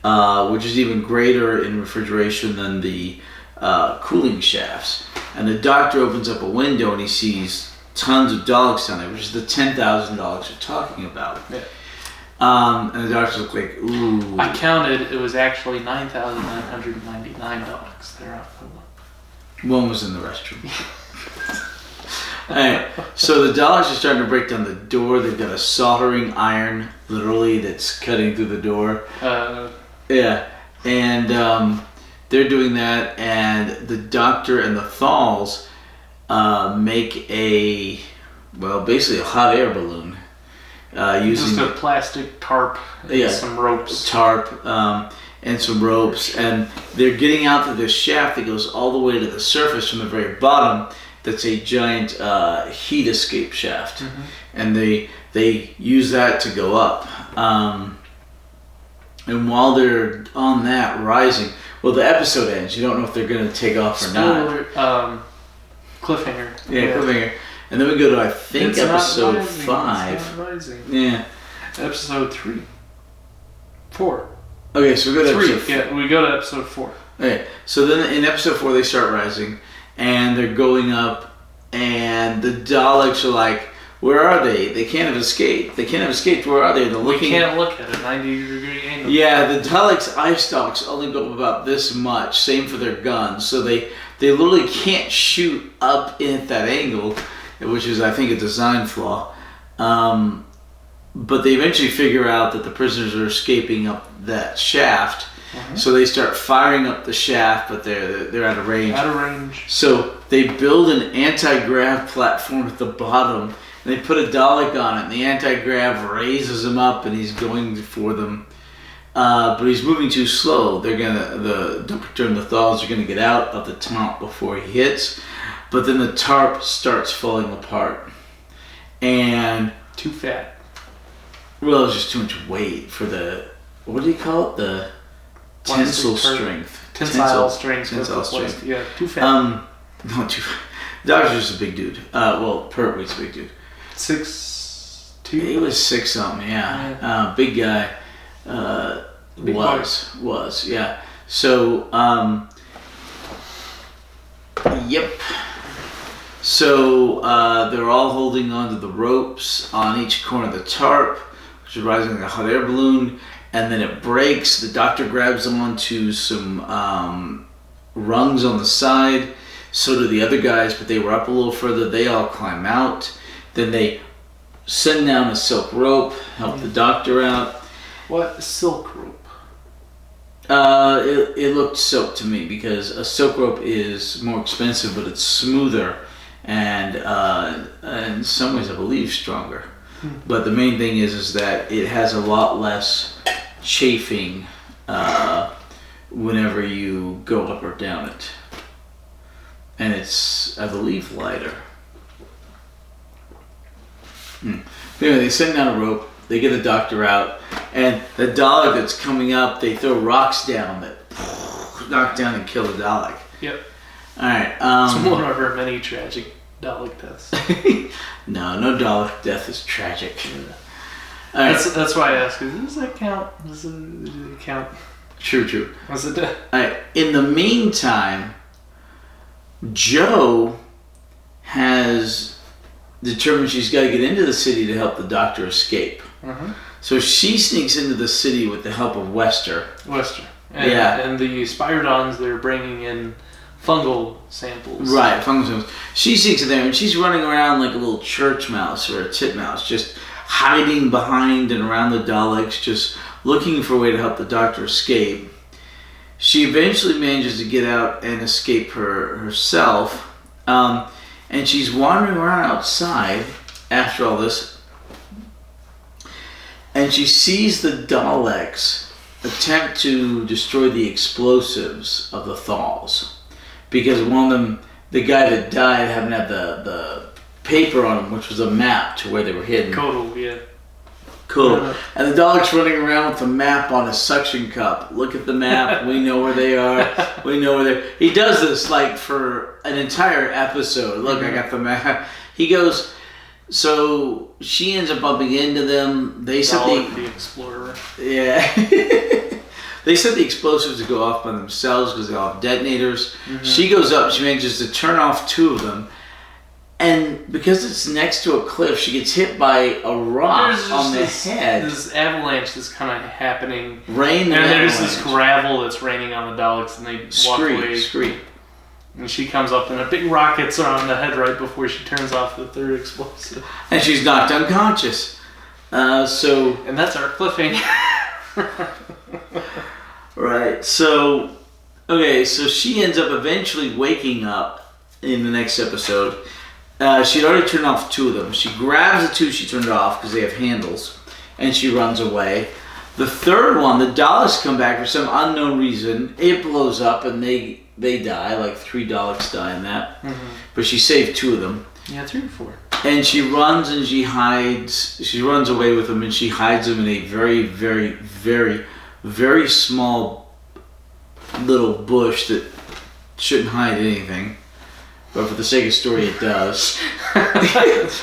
which is even greater in refrigeration than the cooling shafts. And the Doctor opens up a window and he sees tons of Daleks down there, which is the 10,000 Daleks we're talking about. Yeah. And the Doctors look like, ooh. I counted, it was actually 9,999 Daleks there. One was in the restroom. Alright, so the Daleks are starting to break down the door. They've got a soldering iron, literally, that's cutting through the door. Yeah, and they're doing that, and the Doctor and the Thals make basically a hot air balloon. Using just a plastic tarp and some ropes. And some ropes, and they're getting out to this shaft that goes all the way to the surface from the very bottom. That's a giant heat escape shaft, and they use that to go up. And while they're on that rising, well, the episode ends. You don't know if they're going to take off or not. Cliffhanger. Yeah, cliffhanger. And then we go to episode 5. It's not rising. Yeah. Episode 3. 4. Okay, so we go to 3. episode 4. Yeah, we go to episode 4. Okay, so then in episode 4 they start rising, and they're going up, and the Daleks are like, where are they? They can't have escaped. Where are they? They're looking. We can't look at a 90-degree angle. Yeah, the Daleks' eye stalks only go up about this much. Same for their guns. So they literally can't shoot up at that angle, which is, I think, a design flaw. But they eventually figure out that the prisoners are escaping up that shaft. So they start firing up the shaft, but they're out of range. So they build an anti-grav platform at the bottom, and they put a Dalek on it, and the anti-grav raises him up, and he's going for them. But he's moving too slow. The Doctor and the Thals are gonna get out of the top before he hits, but then the tarp starts falling apart, and too fat. Well, it was just too much weight for the, what do you call it? The tensile strength. Tensile strength. Yeah, too fat. Not too fat. The Doctor's just a big dude. Pertwee's a big dude. 6'2". He was 6 something, yeah. Big guy. Was, yeah. So, yep. So, they're all holding onto the ropes on each corner of the tarp, which is rising like a hot air balloon, and then it breaks. The Doctor grabs them onto some rungs on the side. So do the other guys, but they were up a little further. They all climb out. Then they send down a silk rope, help the Doctor out. What? Silk rope? It looked silk to me because a silk rope is more expensive, but it's smoother and in some ways I believe stronger. But the main thing is that it has a lot less chafing whenever you go up or down it. And it's, I believe, lighter. Anyway, they send down a rope, they get the Doctor out, and the Dalek that's coming up, they throw rocks down that knock down and kill the Dalek. Yep. Alright. It's one of our many tragic Dalek deaths. No Dalek death is tragic. Yeah. Right. That's why I ask, does that count? Does it count? True. Was it death? Alright. In the meantime, Jo has determined she's got to get into the city to help the Doctor escape. So she sneaks into the city with the help of Wester. And, and the Spyrodons, they're bringing in fungal samples. Right, fungal samples. She sneaks in there and she's running around like a little church mouse or a titmouse, just hiding behind and around the Daleks, just looking for a way to help the Doctor escape. She eventually manages to get out and escape herself. And she's wandering around outside after all this. And she sees the Daleks attempt to destroy the explosives of the Thals. Because one of them, the guy that died, happened to have the paper on him, which was a map to where they were hidden. Cool. And the Dalek's running around with a map on a suction cup. Look at the map. We know where they are. We know where they're... He does this like for an entire episode. Look, I got the map. He goes... So she ends up bumping into them. They said the Explorer. Yeah. They set the explosives to go off by themselves because they all have detonators. She goes up. She manages to turn off 2 of them. And because it's next to a cliff, she gets hit by a rock on the head. This avalanche that's kind of happening. Rain and there's this gravel that's raining on the Daleks, and they walk away. Scream. And she comes up, and a big rock hits her on the head right before she turns off the 3rd explosive. And she's knocked unconscious. And that's our cliffhanger. Right. So she ends up eventually waking up in the next episode. She'd already turned off 2 of them. She grabs the 2 she turned off because they have handles, and she runs away. The 3rd one, the Daleks come back for some unknown reason. It blows up, and they die. Like 3 Daleks die in that. But she saved 2 of them. Yeah, 3 or 4. And she runs and she hides. She runs away with them, and she hides them in a very, very, very, very small little bush that shouldn't hide anything. But for the sake of story, it does. It's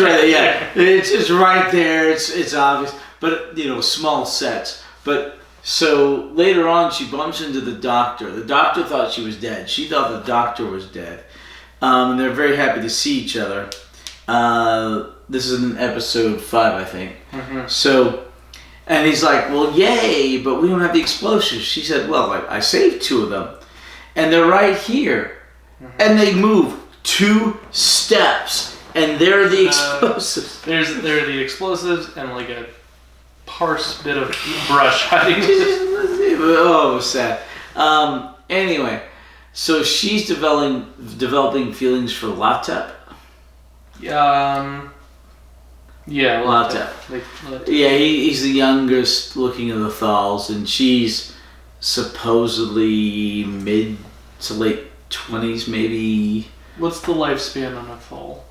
right there. Yeah, it's just right there. It's obvious, but small sets. But so later on, she bumps into the doctor. The doctor thought she was dead. She thought the doctor was dead. And they're very happy to see each other. This is in episode 5, I think. So, and he's like, "Well, yay, but we don't have the explosives." She said, "Well, I saved 2 of them. And they're right here." And they move 2 steps, and there are the explosives. There are the explosives and like a sparse bit of brush hiding. Oh, it was sad. Anyway, so she's developing feelings for Latep. Yeah, Latep. Yeah, he's the youngest looking of the Thals, and she's supposedly mid to late 20s, maybe. What's the lifespan on a Thal?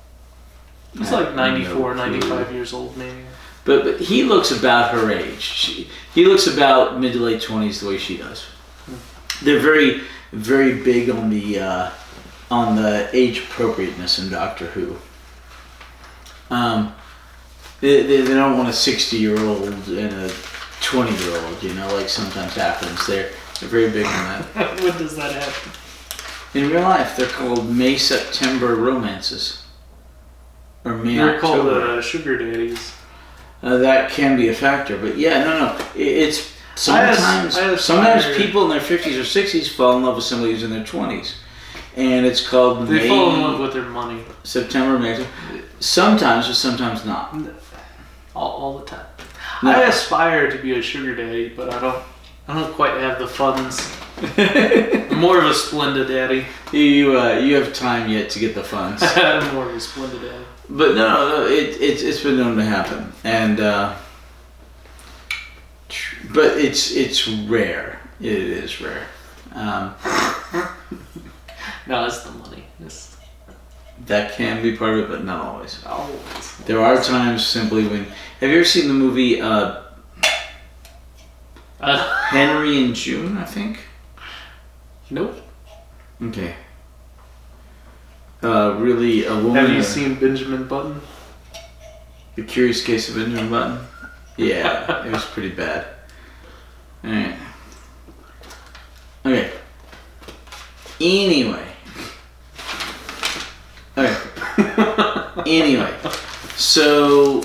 It's like 94, 95 years old, maybe. But he looks about her age. He looks about mid to late 20s the way she does. They're very, very big on the age appropriateness in Doctor Who. They don't want a 60-year-old and a 20-year-old, like sometimes happens. They're very big on that. When does that happen? In real life, they're called May-September romances. Or May-October. They're called sugar daddies. That can be a factor, but yeah, no. It's sometimes people in their 50s or 60s fall in love with somebody who's in their 20s. And it's called They fall in love with their money. September, May. Sometimes, but sometimes not. All the time. No. I aspire to be a sugar daddy, but I don't quite have the funds. I'm more of a Splenda daddy. You have time yet to get the funds. I'm more of a Splenda daddy. But no, it's been known to happen, and but it's rare. It is rare. No, it's the money. That can be part of it, but not always. Always. There are times simply when. Have you ever seen the movie Henry and June? I think. Nope. Okay. Really, a woman. Have you seen Benjamin Button? The Curious Case of Benjamin Button? Yeah, it was pretty bad. Alright. Okay. Anyway. So,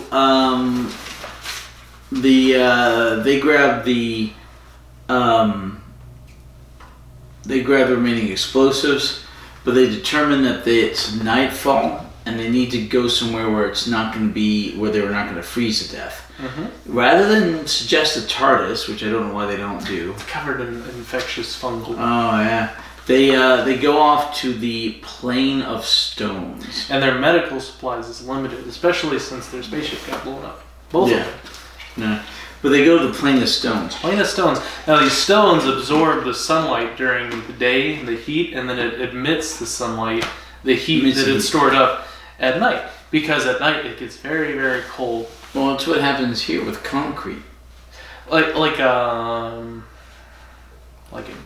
they grab the remaining explosives, but they determine that it's nightfall and they need to go somewhere where it's not going to be, where they're not going to freeze to death. Rather than suggest a TARDIS, which I don't know why they don't do. It's covered in infectious fungal. Oh yeah. They go off to the Plane of Stones. And their medical supplies is limited, especially since their spaceship got blown up. Both of them. Yeah. But they go to the Plane of Stones. Plane of Stones. Now these stones absorb the sunlight during the day, the heat, and then it emits the sunlight, the heat that it's stored up at night. Because at night it gets very, very cold. Well, that's what happens here with concrete. Like a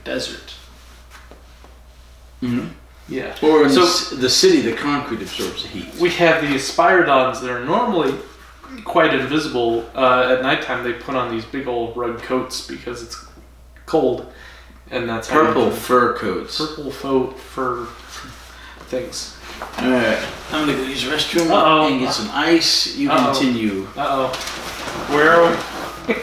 desert. Mm-hmm. Yeah. Or in the city, the concrete absorbs the heat. We have these spiridons that are normally quite invisible. At nighttime, they put on these big old rug coats because it's cold, and that's purple fur coats. Purple fur things. All right, I'm gonna go use the restroom and get some ice. You continue. Where are we?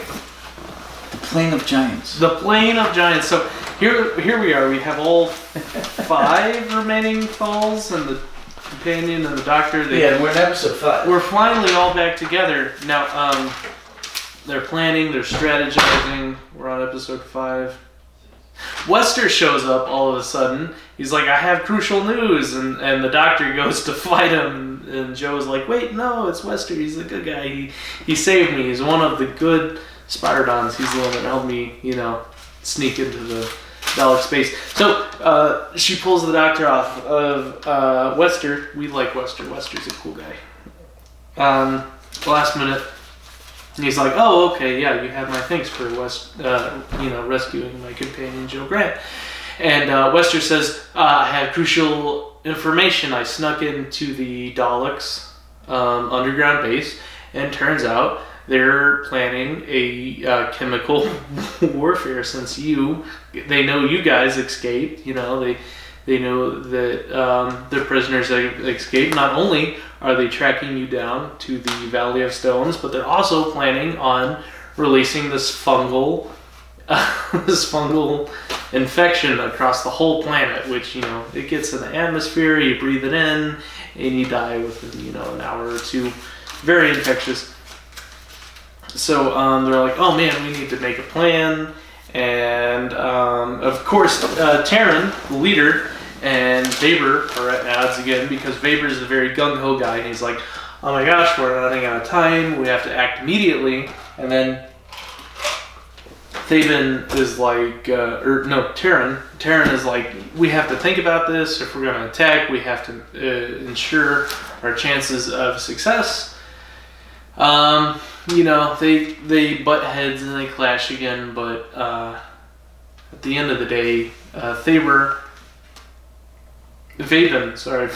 The Plain of Giants. The Plain of Giants. So here we are. We have all 5 remaining falls and the companion and the doctor. We're in episode 5. We're finally all back together now. They're planning. They're strategizing. We're on episode 5. Wester shows up all of a sudden. He's like, I have crucial news, and the doctor goes to fight him, and Joe's like, wait, no, it's Wester. He's the good guy. He saved me. He's one of the good Spyrodons. He's the one that helped me, sneak into the Dalek base. So she pulls the doctor off of Wester. We like Wester. Wester's a cool guy. Last minute. And he's like, oh, okay, yeah, you have my thanks for rescuing my companion, Joe Grant. And Wester says, I have crucial information. I snuck into the Daleks underground base, and turns out they're planning a chemical warfare since they know you guys escaped. They know that their prisoners escaped. Not only are they tracking you down to the Valley of Stones, but they're also planning on releasing this fungal infection across the whole planet, which, it gets in the atmosphere, you breathe it in, and you die within, an hour or two. Very infectious. So they're like, oh man, we need to make a plan. And of course, Terran, the leader, and Weber are at odds again because Weber's a very gung-ho guy, and he's like, oh my gosh, we're running out of time, we have to act immediately. And then Thaben is like, Terran is like, we have to think about this. If we're going to attack, we have to ensure our chances of success. They butt heads and they clash again, but at the end of the day, Vaven, sorry.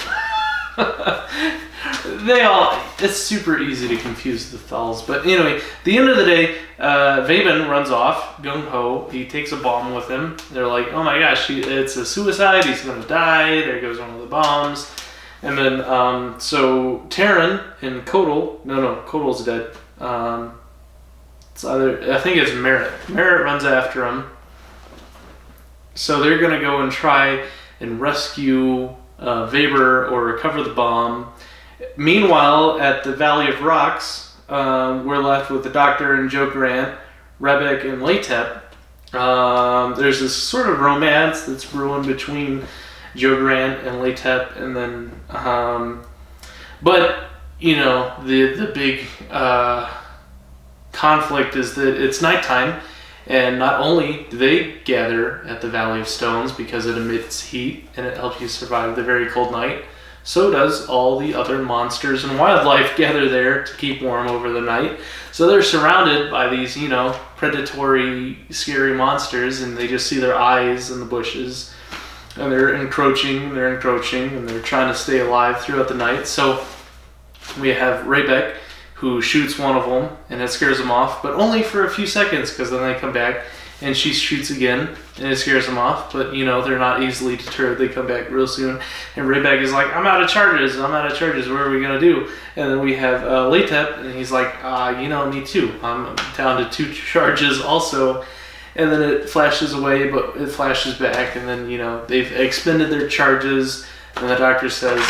It's super easy to confuse the Thals. But anyway, at the end of the day, Vaven runs off, gung-ho. He takes a bomb with him. They're like, oh my gosh, it's a suicide. He's going to die. There goes one of the bombs. And then, so Terran and Kotal's dead. I think it's Merritt. Merritt runs after him. So they're going to go and try and rescue Weber or recover the bomb. Meanwhile, at the Valley of Rocks, we're left with the Doctor and Joe Grant, Rebek and Latep. There's this sort of romance that's brewing between Joe Grant and Latep, and then, but the big conflict is that it's nighttime. And not only do they gather at the Valley of Stones because it emits heat and it helps you survive the very cold night, so does all the other monsters and wildlife gather there to keep warm over the night. So they're surrounded by these, predatory, scary monsters, and they just see their eyes in the bushes. And they're encroaching, and they're trying to stay alive throughout the night. So we have Rebek, who shoots one of them, and it scares them off, but only for a few seconds, because then they come back, and she shoots again, and it scares them off, but, they're not easily deterred. They come back real soon, and Rebek is like, I'm out of charges, what are we going to do? And then we have Latep, and he's like, me too. I'm down to 2 charges also, and then it flashes away, but it flashes back, and then, they've expended their charges, and the doctor says,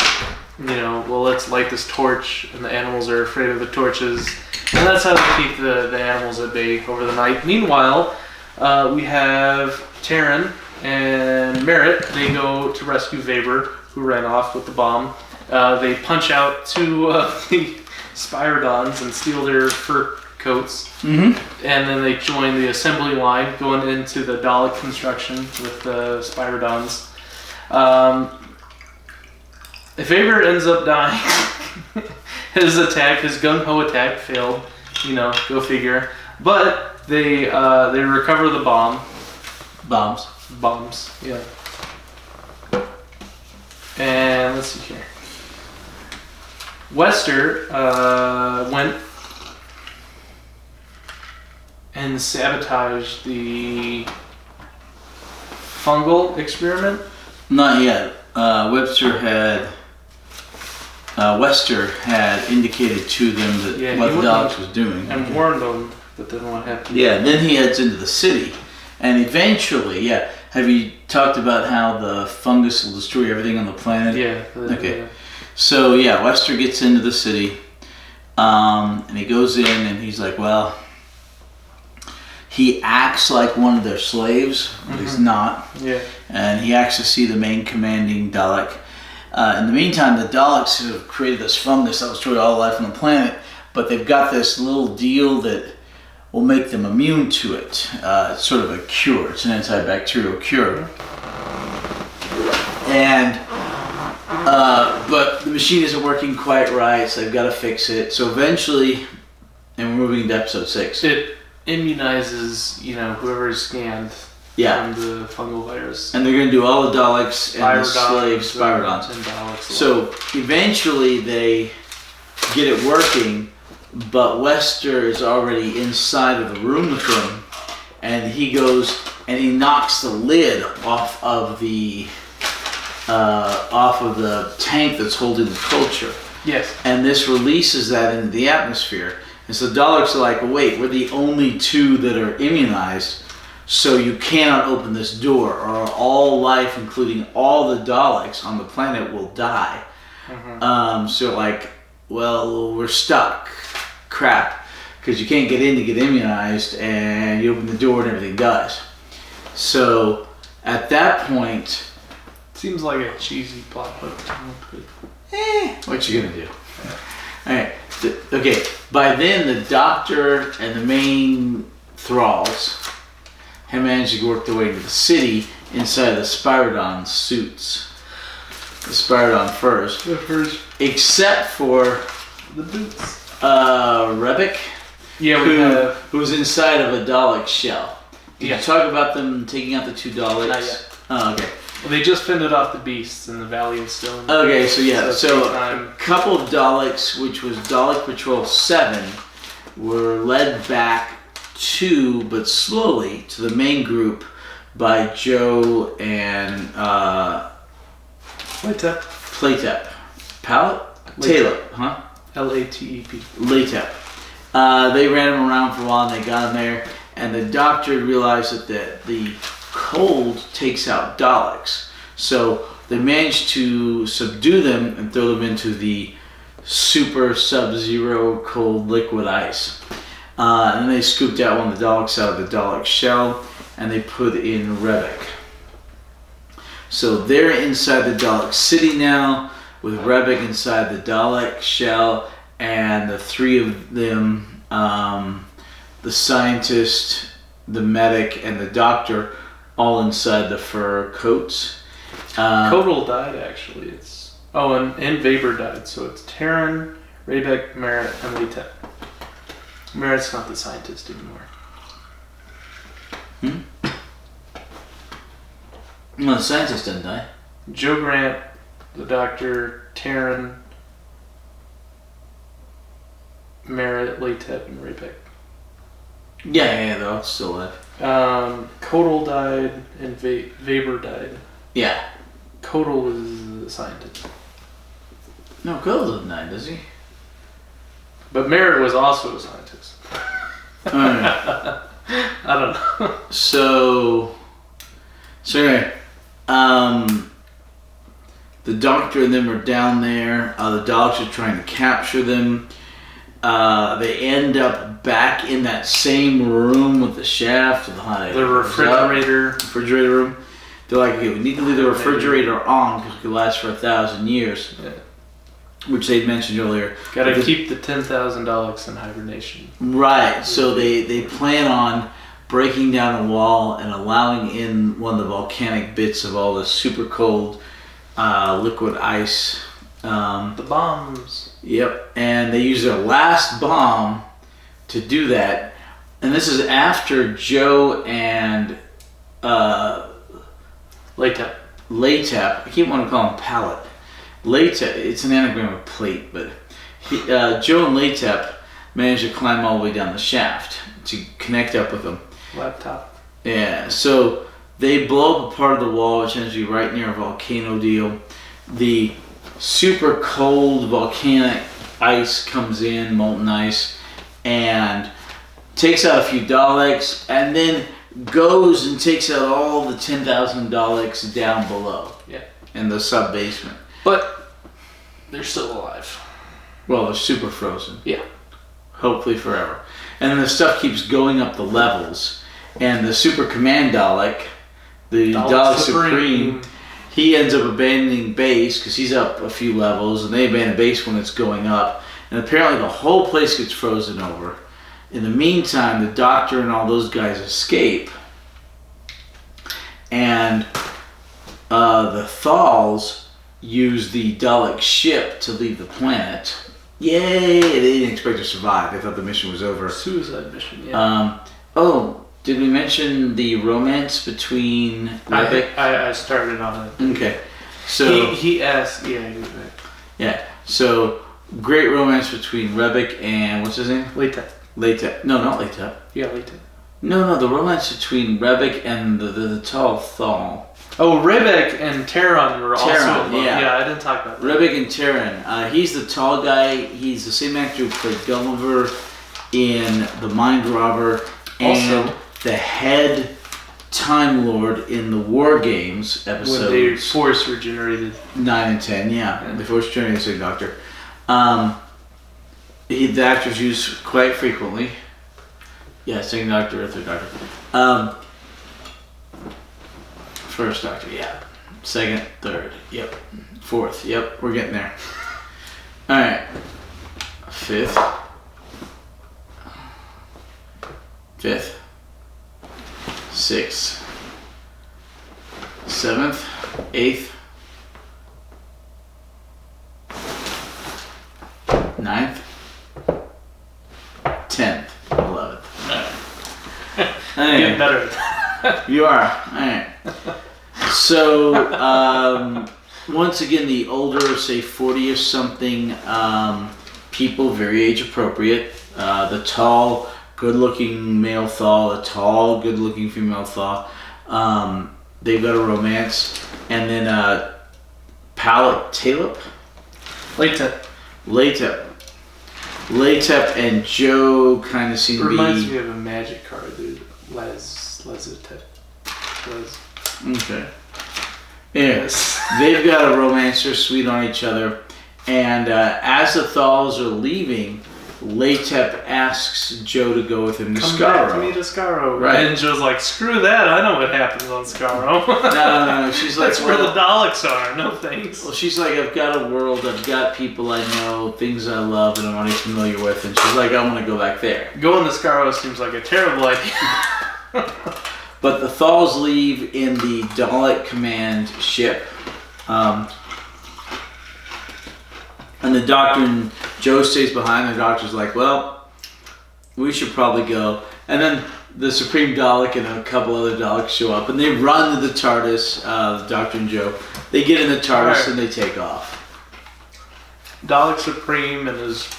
well, let's light this torch, and the animals are afraid of the torches, and that's how they keep the animals at bay over the night. Meanwhile, we have Terran and Merritt. They go to rescue Weber, who ran off with the bomb. They punch out 2 of the Spyrodons and steal their fur coats, and then they join the assembly line going into the Dalek construction with the Spyrodons. If Weber ends up dying, his gung-ho attack failed, go figure. But they recover the bombs, yeah. And let's see here. Wester went and sabotage the fungal experiment? Not yet. Wester had indicated to them that what the Daleks was doing. And warned them, but then what happened? Yeah, then he heads into the city. And eventually, have you talked about how the fungus will destroy everything on the planet? Yeah. Okay. So, Wester gets into the city, and he goes in, and he's like, well, he acts like one of their slaves, but he's not. Yeah. And he acts to see the main commanding Dalek. In the meantime, the Daleks have created this fungus that will destroy all life on the planet, but they've got this little deal that will make them immune to it. It's sort of a cure. It's an antibacterial cure. And but the machine isn't working quite right, so they've got to fix it. So eventually, and we're moving into episode 6. It immunizes, whoever is scanned from the fungal virus. And they're going to do all the Daleks and the slaves, Spyrodons. And Daleks. So eventually they get it working, but Wester is already inside of the room with them, and he goes and he knocks the lid off of the tank that's holding the culture. Yes. And this releases that into the atmosphere. And so the Daleks are like, wait, we're the only two that are immunized, so you cannot open this door, or all life, including all the Daleks on the planet, will die. So like, well, we're stuck. Crap. Because you can't get in to get immunized, and you open the door and everything dies. So at that point... Seems like a cheesy plot hook. What you gonna do? Alright. Okay. By then, the Doctor and the main thralls have managed to work their way into the city inside the Spyrodon suits. The Spyrodon first. The first. Except for the boots. Rebek. Yeah, who's inside of a Dalek shell. Did you talk about them taking out the 2 Daleks? Not yet. Oh, okay. Well, they just fended off the beasts in the Valley of Stone. Okay, so a couple of Daleks, which was Dalek Patrol 7, were led back but slowly, to the main group by Joe and Playtep. Taylor, huh? Latep. Latep. They ran him around for a while and they got him there. And the Doctor realized that the cold takes out Daleks. So they managed to subdue them and throw them into the super sub-zero cold liquid ice. And then they scooped out one of the Daleks out of the Dalek shell and they put in Rebek. So they're inside the Dalek city now with Rebek inside the Dalek shell, and the 3 of them, the scientist, the medic, and the Doctor, all inside the fur coats. Kodal died, actually. And Weber died. So it's Terran, Rebek, Merritt, and Latep. Merritt's not the scientist anymore. No, the scientist didn't die. Joe Grant, the Doctor, Terran, Merritt, Latep, and Rebek. Yeah, they're all still alive. Kodal died and Weber died. Yeah. Kodal was the scientist. No, Kodal didn't die, does he? But Merritt was also a scientist. I don't know. So anyway, the Doctor and them are down there. The Daleks are trying to capture them. They end up back in that same room with the shaft, the refrigerator room. They're like, okay, we need to leave the refrigerator on because it could last for 1,000 years. Yeah. Which they mentioned earlier. Gotta keep the 10,000 Daleks in hibernation. Right, so they plan on breaking down a wall and allowing in one of the volcanic bits of all the super cold liquid ice. The bombs. Yep, and they use their last bomb to do that. And this is after Joe and Latep. I keep wanting to call him Pallet. Latep, it's an anagram of plate, but Joe and Latep managed to climb all the way down the shaft. to connect up with them. Laptop. Yeah, so they blow up a part of the wall, which ends to be right near a volcano deal. The super cold volcanic ice comes in, molten ice, and takes out a few Daleks, and then goes and takes out all the 10,000 Daleks down below. Yeah. In the sub-basement. But they're still alive. Well, they're super frozen. Yeah. Hopefully forever. And then the stuff keeps going up the levels, and the Super Command Dalek, the Dalek Supreme, he ends up abandoning base because he's up a few levels, and they abandon base when it's going up. And apparently the whole place gets frozen over. In the meantime, the Doctor and all those guys escape. And the Thals use the Dalek ship to leave the planet. Yay! They didn't expect to survive. They thought the mission was over. Suicide mission, yeah. Did we mention the romance between Rebek? I started on it. Okay. So he asked, yeah, I did that. Yeah. So great romance between Rebek and what's his name? Latep. No, not Latep. Yeah, Latep. No, the romance between Rebek and the tall Thal. Oh, Rebek and Terran were also in love. Yeah. Yeah, I didn't talk about that. Rebek and Terran. He's the tall guy. He's the same actor who played Gulliver in The Mind Robber and also the head Time Lord in the War Games episodes. When they force regenerated. 9 and 10, yeah. The force regenerated the same Doctor. The actors used quite frequently. Yeah, second Doctor or third Doctor. First Doctor, yeah. Second, third, yep. Fourth, yep. We're getting there. Alright. Fifth. Sixth. Seventh. Eighth. Ninth. 10th, 11th. Getting better. You are. Alright. So, once again, the older, say 40 or something people, very age appropriate. The tall, good looking male Thal, the tall, good looking female Thal. They've got a romance. And then Latep and Joe kind of seem to be... Reminds me of a magic card, dude. Latep. Okay. Yes. They've got a romance. They're sweet on each other. And as the Thals are leaving, Latep asks Joe to go with him to Skaro. Come back to me to Skaro. Right. And Joe's like, screw that. I know what happens on Skaro. No. She's like, that's where the Daleks are. No thanks. Well, she's like, I've got a world. I've got people I know, things I love, and I'm already familiar with. And she's like, I want to go back there. Going to Skaro seems like a terrible idea. But the Thals leave in the Dalek command ship. And the Doctor and Joe stays behind. The Doctor's like, well, we should probably go. And then the Supreme Dalek and a couple other Daleks show up. And they run to the TARDIS, the Doctor and Joe. They get in the TARDIS and they take off. Dalek Supreme and his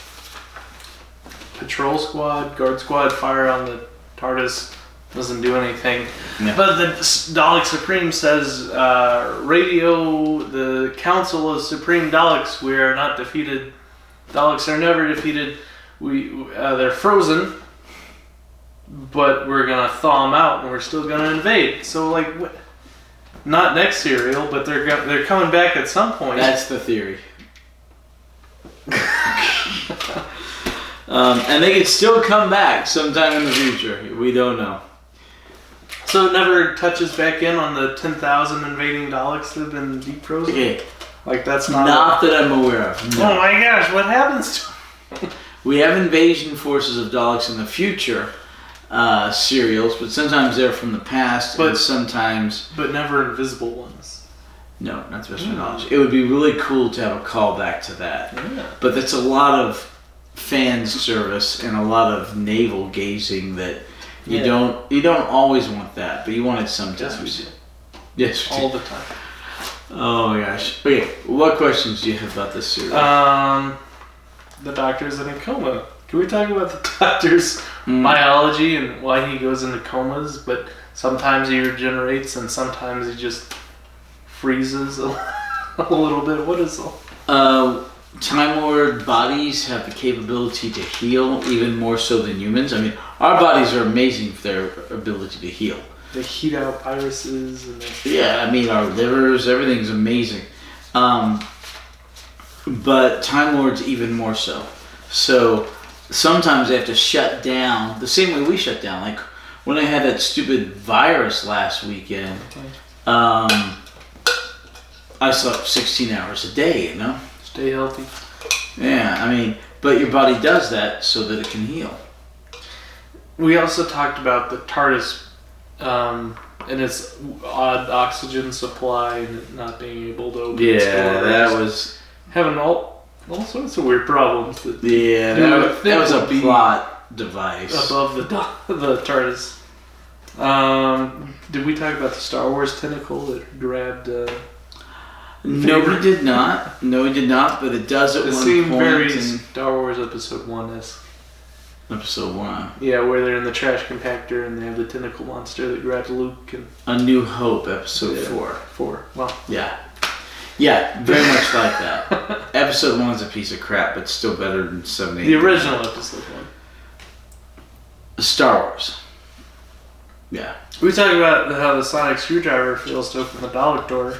patrol squad, guard squad fire on the TARDIS. Doesn't do anything. Yeah. But the Dalek Supreme says, radio, the Council of Supreme Daleks, we are not defeated. Daleks are never defeated. They're frozen, but we're going to thaw them out and we're still going to invade. So, like, not next serial, but they're coming back at some point. That's the theory. And they could still come back sometime in the future. We don't know. So it never touches back in on the 10,000 invading Daleks that have been deep frozen? Okay. Like, that's not that I'm aware of. No. Oh my gosh, what happens to them? We have invasion forces of Daleks in the future serials, but sometimes they're from the past, and sometimes... But never invisible ones. No, not to best of my knowledge. It would be really cool to have a callback to that. Yeah. But that's a lot of fan service and a lot of navel gazing that... You don't always want that, but you want it sometimes. Yes, we do. Yes, we do. All the time. Oh my gosh. Okay, what questions do you have about this series? The Doctor's in a coma. Can we talk about the doctor's biology and why he goes into comas, but sometimes he regenerates and sometimes he just freezes a little bit? What is all? Time Lord bodies have the capability to heal even more so than humans. I mean, our bodies are amazing for their ability to heal. They heat out viruses and yeah, I mean, our livers, everything's amazing. But Time Lords even more so. So sometimes they have to shut down the same way we shut down. Like when I had that stupid virus last weekend, I slept 16 hours a day, you know? Stay healthy. Yeah, I mean, but your body does that so that it can heal. We also talked about the TARDIS and its odd oxygen supply and it not being able to open its doors. Yeah, that was... Having all sorts of weird problems. That that was a plot device. Above the TARDIS. Did we talk about the Star Wars tentacle that grabbed... No, we did not. No, we did not. But it does at one point. It seemed very Star Wars Episode 1-esque. Episode 1. Yeah, where they're in the trash compactor and they have the tentacle monster that grabs Luke. And A New Hope, Episode 4. 4. Well. Yeah. Yeah, very much like that. Episode 1 is a piece of crap, but still better than 7, 8. The original Episode 1. Star Wars. Yeah. We talked about how the sonic screwdriver fails to open the Dalek door.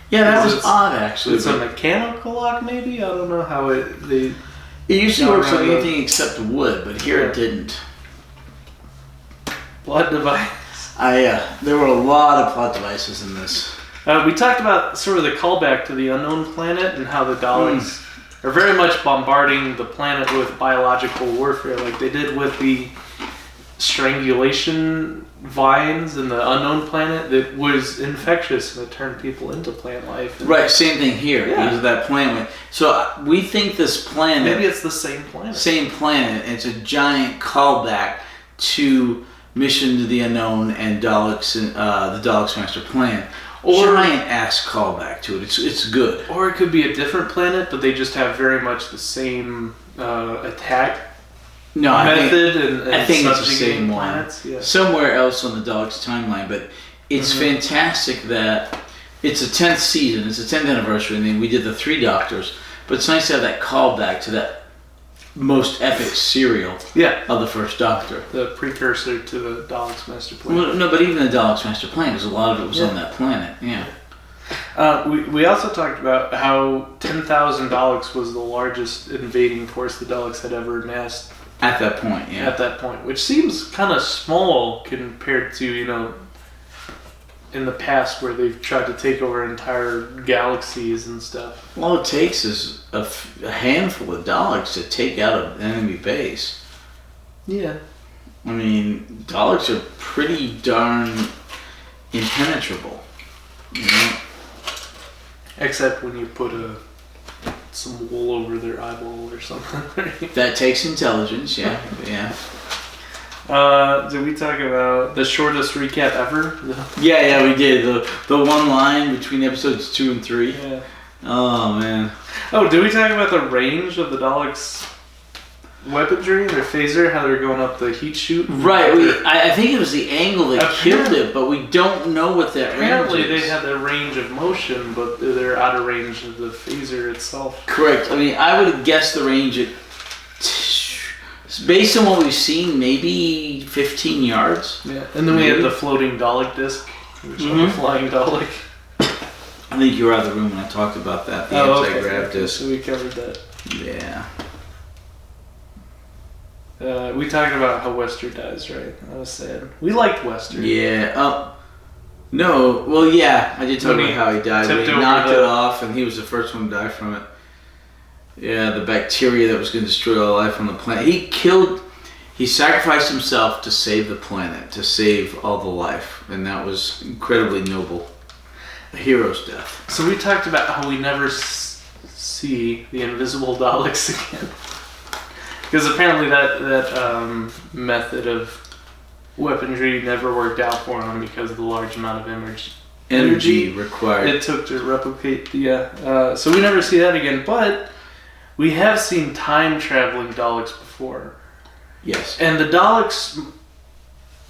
Yeah, that was odd, actually. It's a mechanical lock, maybe? I don't know how it... It usually works on anything except wood, but here it didn't. Plot device. There were a lot of plot devices in this. We talked about sort of the callback to the unknown planet and how the Daleks are very much bombarding the planet with biological warfare, like they did with the strangulation vines in the unknown planet that was infectious and it turned people into plant life. Right, same thing here. Yeah. Because of that planet. So we think this planet... Maybe it's the same planet. Same planet. It's a giant callback to Mission to the Unknown and Daleks, the Daleks Master Plan. Giant ass callback to it. It's good. Or it could be a different planet, but they just have very much the same attack method. I think it's the same planets. one. Yeah. Somewhere else on the Daleks timeline, but it's fantastic that it's a 10th season. It's a 10th anniversary, and we did the 3 Doctors. But it's nice to have that callback to that most epic serial of the first Doctor. The precursor to the Daleks Master Plan. Well, no, but even the Daleks Master Plan, because a lot of it was on that planet. Yeah. We also talked about how 10,000 Daleks was the largest invading force the Daleks had ever amassed. At that point, yeah. At that point, which seems kind of small compared to, in the past where they've tried to take over entire galaxies and stuff. All it takes is a handful of Daleks to take out an enemy base. Yeah. I mean, Daleks are pretty darn impenetrable. You know? Except when you put some wool over their eyeball or something. That takes intelligence, yeah. Did we talk about the shortest recap ever? Yeah, we did. The one line between episodes 2 and 3. Yeah. Oh, man. Oh, did we talk about the range of the Daleks' weaponry, their phaser, how they're going up the heat chute? Right. I think it was the angle that killed it, but we don't know what that range is. Apparently they had the range of motion, but they're out of range of the phaser itself. Correct. I mean, I would guess the range at... Based on what we've seen, maybe 15 yards. Yeah, and then we had the floating Dalek disc, which is a flying Dalek. I think you were out of the room when I talked about that, the anti-grav disc. So we covered that. Yeah. We talked about how Wester dies, right? That was sad. We liked Wester. Yeah. No. Well, yeah. I did talk about how he died. He knocked it off, and he was the first one to die from it. Yeah, the bacteria that was going to destroy all life on the planet. He sacrificed himself to save the planet, to save all the life, and that was incredibly noble. A hero's death. So we talked about how we never see the invisible Daleks again. Because apparently that method of weaponry never worked out for him because of the large amount of energy required it took to replicate the... so we never see that again, but we have seen time-traveling Daleks before. Yes. And the Daleks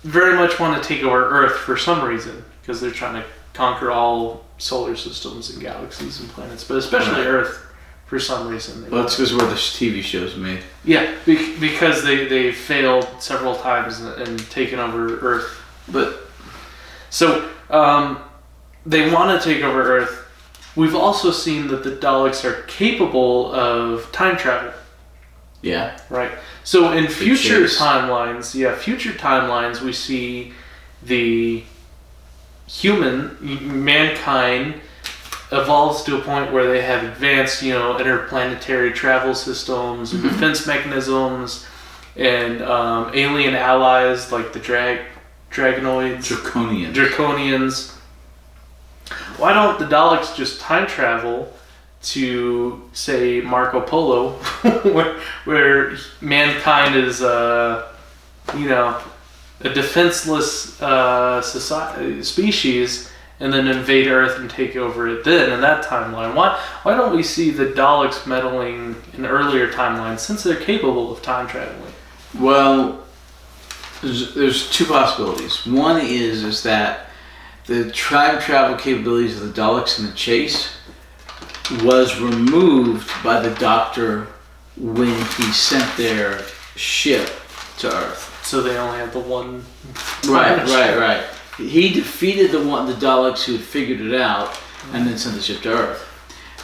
very much want to take over Earth for some reason, because they're trying to conquer all solar systems and galaxies and planets, but especially Earth for some reason. Well, that's because where the TV show's made. Yeah, because they failed several times and taken over Earth. But so they want to take over Earth. We've also seen that the Daleks are capable of time travel. yeah, Right. So in future timelines, we see the mankind evolves to a point where they have advanced, interplanetary travel systems and defense mechanisms, and alien allies like the Dragonoids, Draconians. Why don't the Daleks just time travel to, say, Marco Polo, where mankind is, a defenseless species, and then invade Earth and take over it then in that timeline? Why don't we see the Daleks meddling in earlier timelines, since they're capable of time traveling? Well, there's two possibilities. One is that the time travel capabilities of the Daleks in the chase was removed by the Doctor when he sent their ship to Earth. So they only have the one. Right. He defeated the Daleks who had figured it out, and then sent the ship to Earth.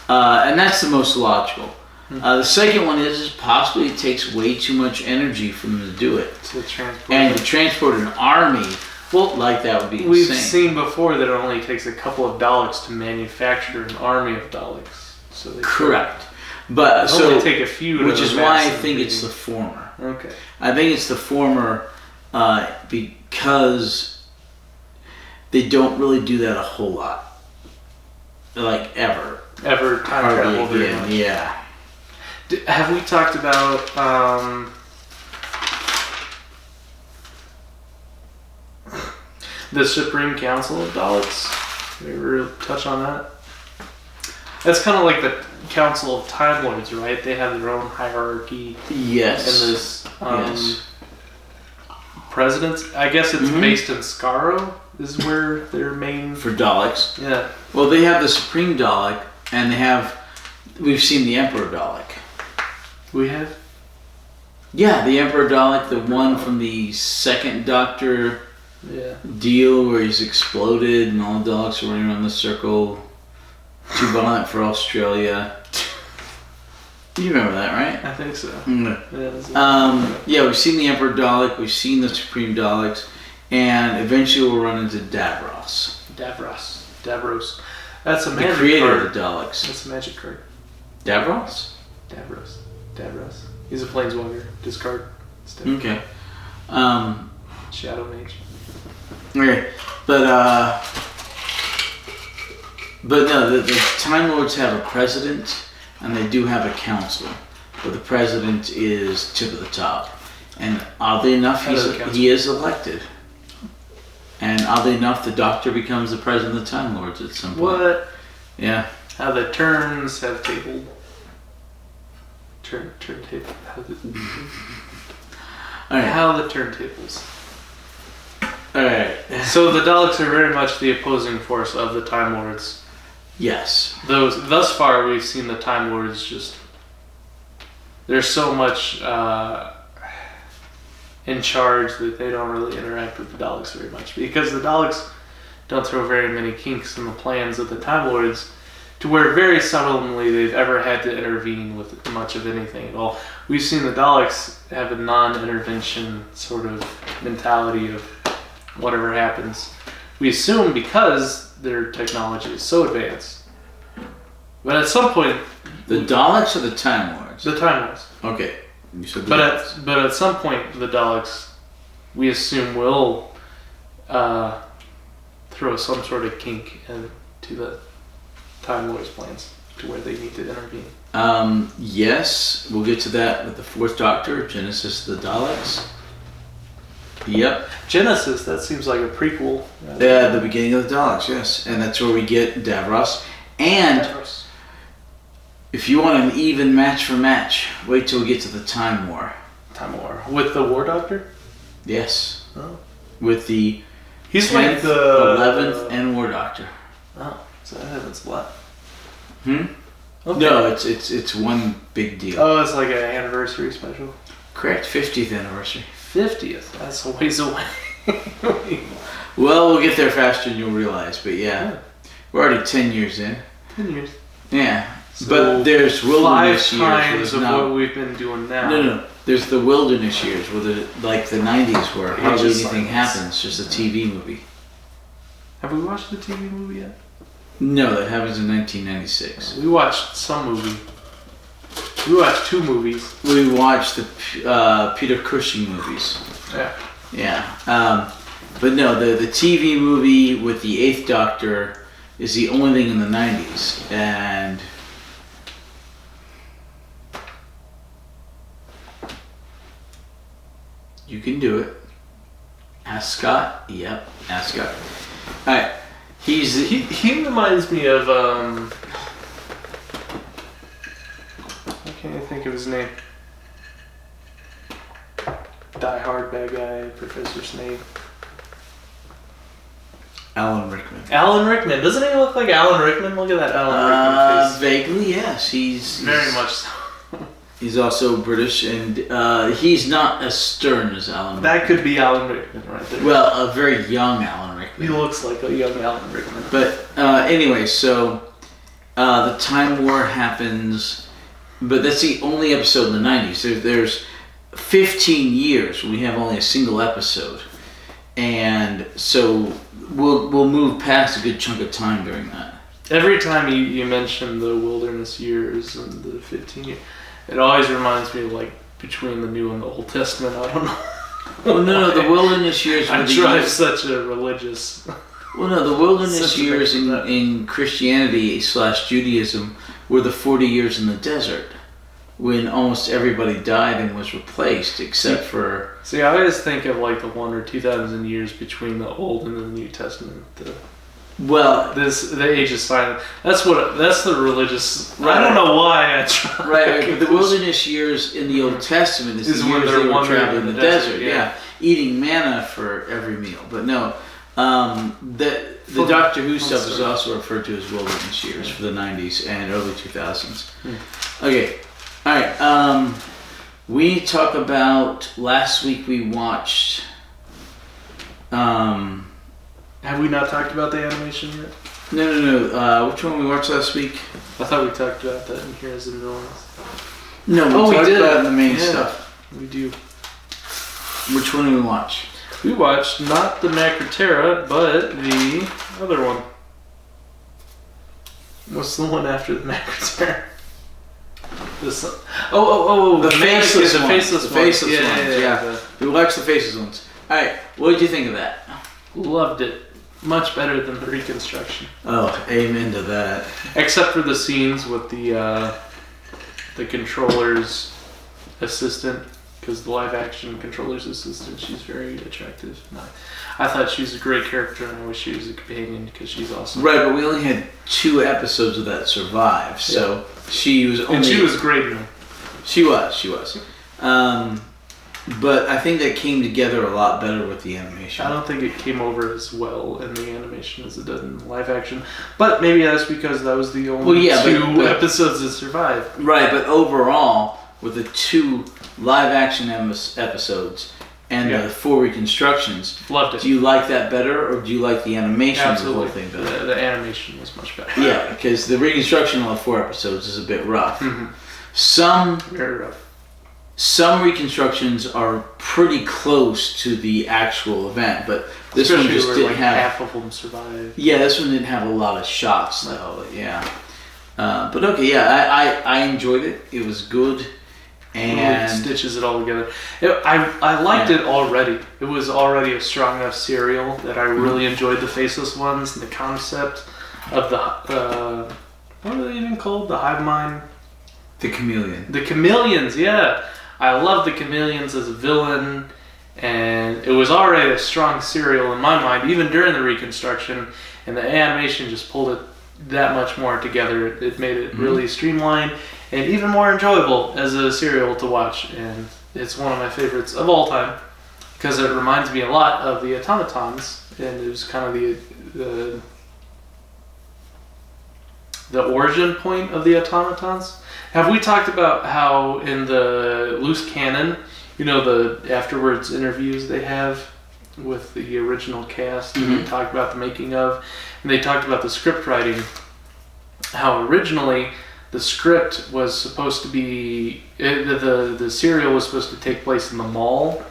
And that's the most logical. The second one is possibly it takes way too much energy for them to do it. To transport an army. Well, like that would be insane. We've seen before that it only takes a couple of Daleks to manufacture an army of Daleks. So correct. But so only take a few. Which is why I think it's the former. Okay. I think it's the former because they don't really do that a whole lot. Like ever. Ever time travel very much. Yeah. Have we talked about the Supreme Council of Daleks? Did we ever touch on that? That's kind of like the Council of Time Lords, right? They have their own hierarchy. Yes. And this presidents. I guess it's based in Skaro. Is where their main for Daleks. Yeah. Well, they have the Supreme Dalek, and we've seen the Emperor Dalek. We have. Yeah, the Emperor Dalek, the one from the second Doctor deal where he's exploded and all the Daleks are running around the circle. Too violent for Australia. You remember that, right? I think so. Yeah, we've seen the Emperor Dalek, we've seen the Supreme Daleks, and eventually we'll run into Davros. Davros. That's a magic card. The creator of the Daleks. That's a magic card. Davros. He's a planeswalker. Discard. Okay. Shadow Mage. Okay, but no, the Time Lords have a president, and they do have a council, but the president is tip of the top. And oddly enough, he is elected. And oddly enough, the Doctor becomes the president of the Time Lords at some point. What? Yeah. How the turns have tabled. Turntable. How the turntables. Alright. So the Daleks are very much the opposing force of the Time Lords. Yes. Thus far, we've seen the Time Lords just. There's so much in charge that they don't really interact with the Daleks very much, because the Daleks don't throw very many kinks in the plans of the Time Lords, to where very seldomly they've ever had to intervene with much of anything at all. We've seen the Daleks have a non-intervention sort of mentality of whatever happens. We assume because their technology is so advanced. But at some point... The Daleks or the Time Lords? The Time Lords. Okay. You said but at some point, the Daleks, we assume, will throw some sort of kink into the Time Lords' plans to where they need to intervene. Yes, we'll get to that with the Fourth Doctor, Genesis of the Daleks. Yep. Genesis, that seems like a prequel. Yeah, the beginning of the Daleks, yes. And that's where we get Davros. And if you want an even match for match, wait till we get to the Time War. Time War with the War Doctor. Yes. Oh. With the He's 10th, like the 11th, and War Doctor. Oh, so that happens a lot. Okay. No, it's one big deal. Oh, it's like an anniversary special. Correct, 50th anniversary. 50th. That's a ways away. Well, we'll get there faster than you'll realize, but yeah. We're already 10 years in. 10 years. Yeah. So but there's wilderness 5 years. times of what we've been doing now. No. There's the wilderness years where like the 90s where hardly anything Science. happens, just a TV movie. Have we watched the TV movie yet? No, that happens in 1996. We watched some movie. We watched 2 movies. We watched the Peter Cushing movies. Yeah. Yeah. But no, the TV movie with the 8th Doctor is the only thing in the 90s. And you can do it. Ask Scott. Yep, ask Scott. Alright. He reminds me of I can't think of his name. Die Hard bad guy, Professor Snape. Alan Rickman. Alan Rickman. Doesn't he look like Alan Rickman? Look at that Alan Rickman face. Vaguely, yes. He's very much so. He's also British, and he's not as stern as Alan Rickman. That could be Alan Rickman right there. Well, a very young Alan Rickman. He looks like a young Alan Rickman. But anyway, so the Time War happens, but that's the only episode in the 90s. There's 15 years when we have only a single episode. And so we'll move past a good chunk of time during that. Every time you mention the wilderness years and the 15 years, it always reminds me of like between the New and the Old Testament. I don't know. Well, no, the wilderness years. I'm such a religious. Well, no, the wilderness years in Christianity / Judaism were the 40 years in the desert, when almost everybody died and was replaced, except for. See, I always think of like the 1,000 or 2,000 years between the Old and the New Testament. The age of silence. That's the religious. Right. I don't know why I try. Right, but the wilderness years in the Old Testament is the years they were traveling in the desert. Yeah, eating manna for every meal. But no, the Doctor Who stuff is also referred to as wilderness years for the 90s and early 2000s. Okay, all right. We talk about last week. We watched. Have we not talked about the animation yet? No. Which one we watched last week? I thought we talked about that in Heroes and Villains. No, we talked about it in the main stuff. We do. Which one did we watch? We watched not the Macroterra, but the other one. What's the one after the Macroterra? The faceless ones. The faceless ones. Yeah. We watched the faceless ones. All right. What did you think of that? Loved it. Much better than the reconstruction. Oh, amen to that. Except for the scenes with the controller's assistant, because the live action controller's assistant, she's very attractive. I thought she was a great character, and I wish she was a companion because she's awesome. Right, but we only had 2 episodes of that survive, so she was only. And she was great in it. She was. But I think that came together a lot better with the animation. I don't think it came over as well in the animation as it did in live action. But maybe that's because that was the only 2 episodes that survived. Right, but overall, with the 2 live action episodes and the 4 reconstructions, loved it. Do you like that better, or do you like the animation of the whole thing better? The animation was much better. Yeah, because the reconstruction of the 4 episodes is a bit rough. Mm-hmm. Very rough. Some reconstructions are pretty close to the actual event, but this one just didn't have. Half of them survived. Yeah, this one didn't have a lot of shots though. Yeah, but okay, yeah, I enjoyed it. It was good, and it stitches it all together. I liked it already. It was already a strong enough serial that I really enjoyed the faceless ones and the concept of the what are they even called? The hive mind. The chameleon. The chameleons, yeah. I love the chameleons as a villain, and it was already a strong serial in my mind, even during the reconstruction, and the animation just pulled it that much more together. It made it really streamlined and even more enjoyable as a serial to watch, and it's one of my favorites of all time because it reminds me a lot of the automatons, and it was kind of the origin point of the automatons. Have we talked about how in the loose canon, the afterwards interviews they have with the original cast, and they talked about the making of, and they talked about the script writing, how originally the script was supposed to be, the serial was supposed to take place in the mall,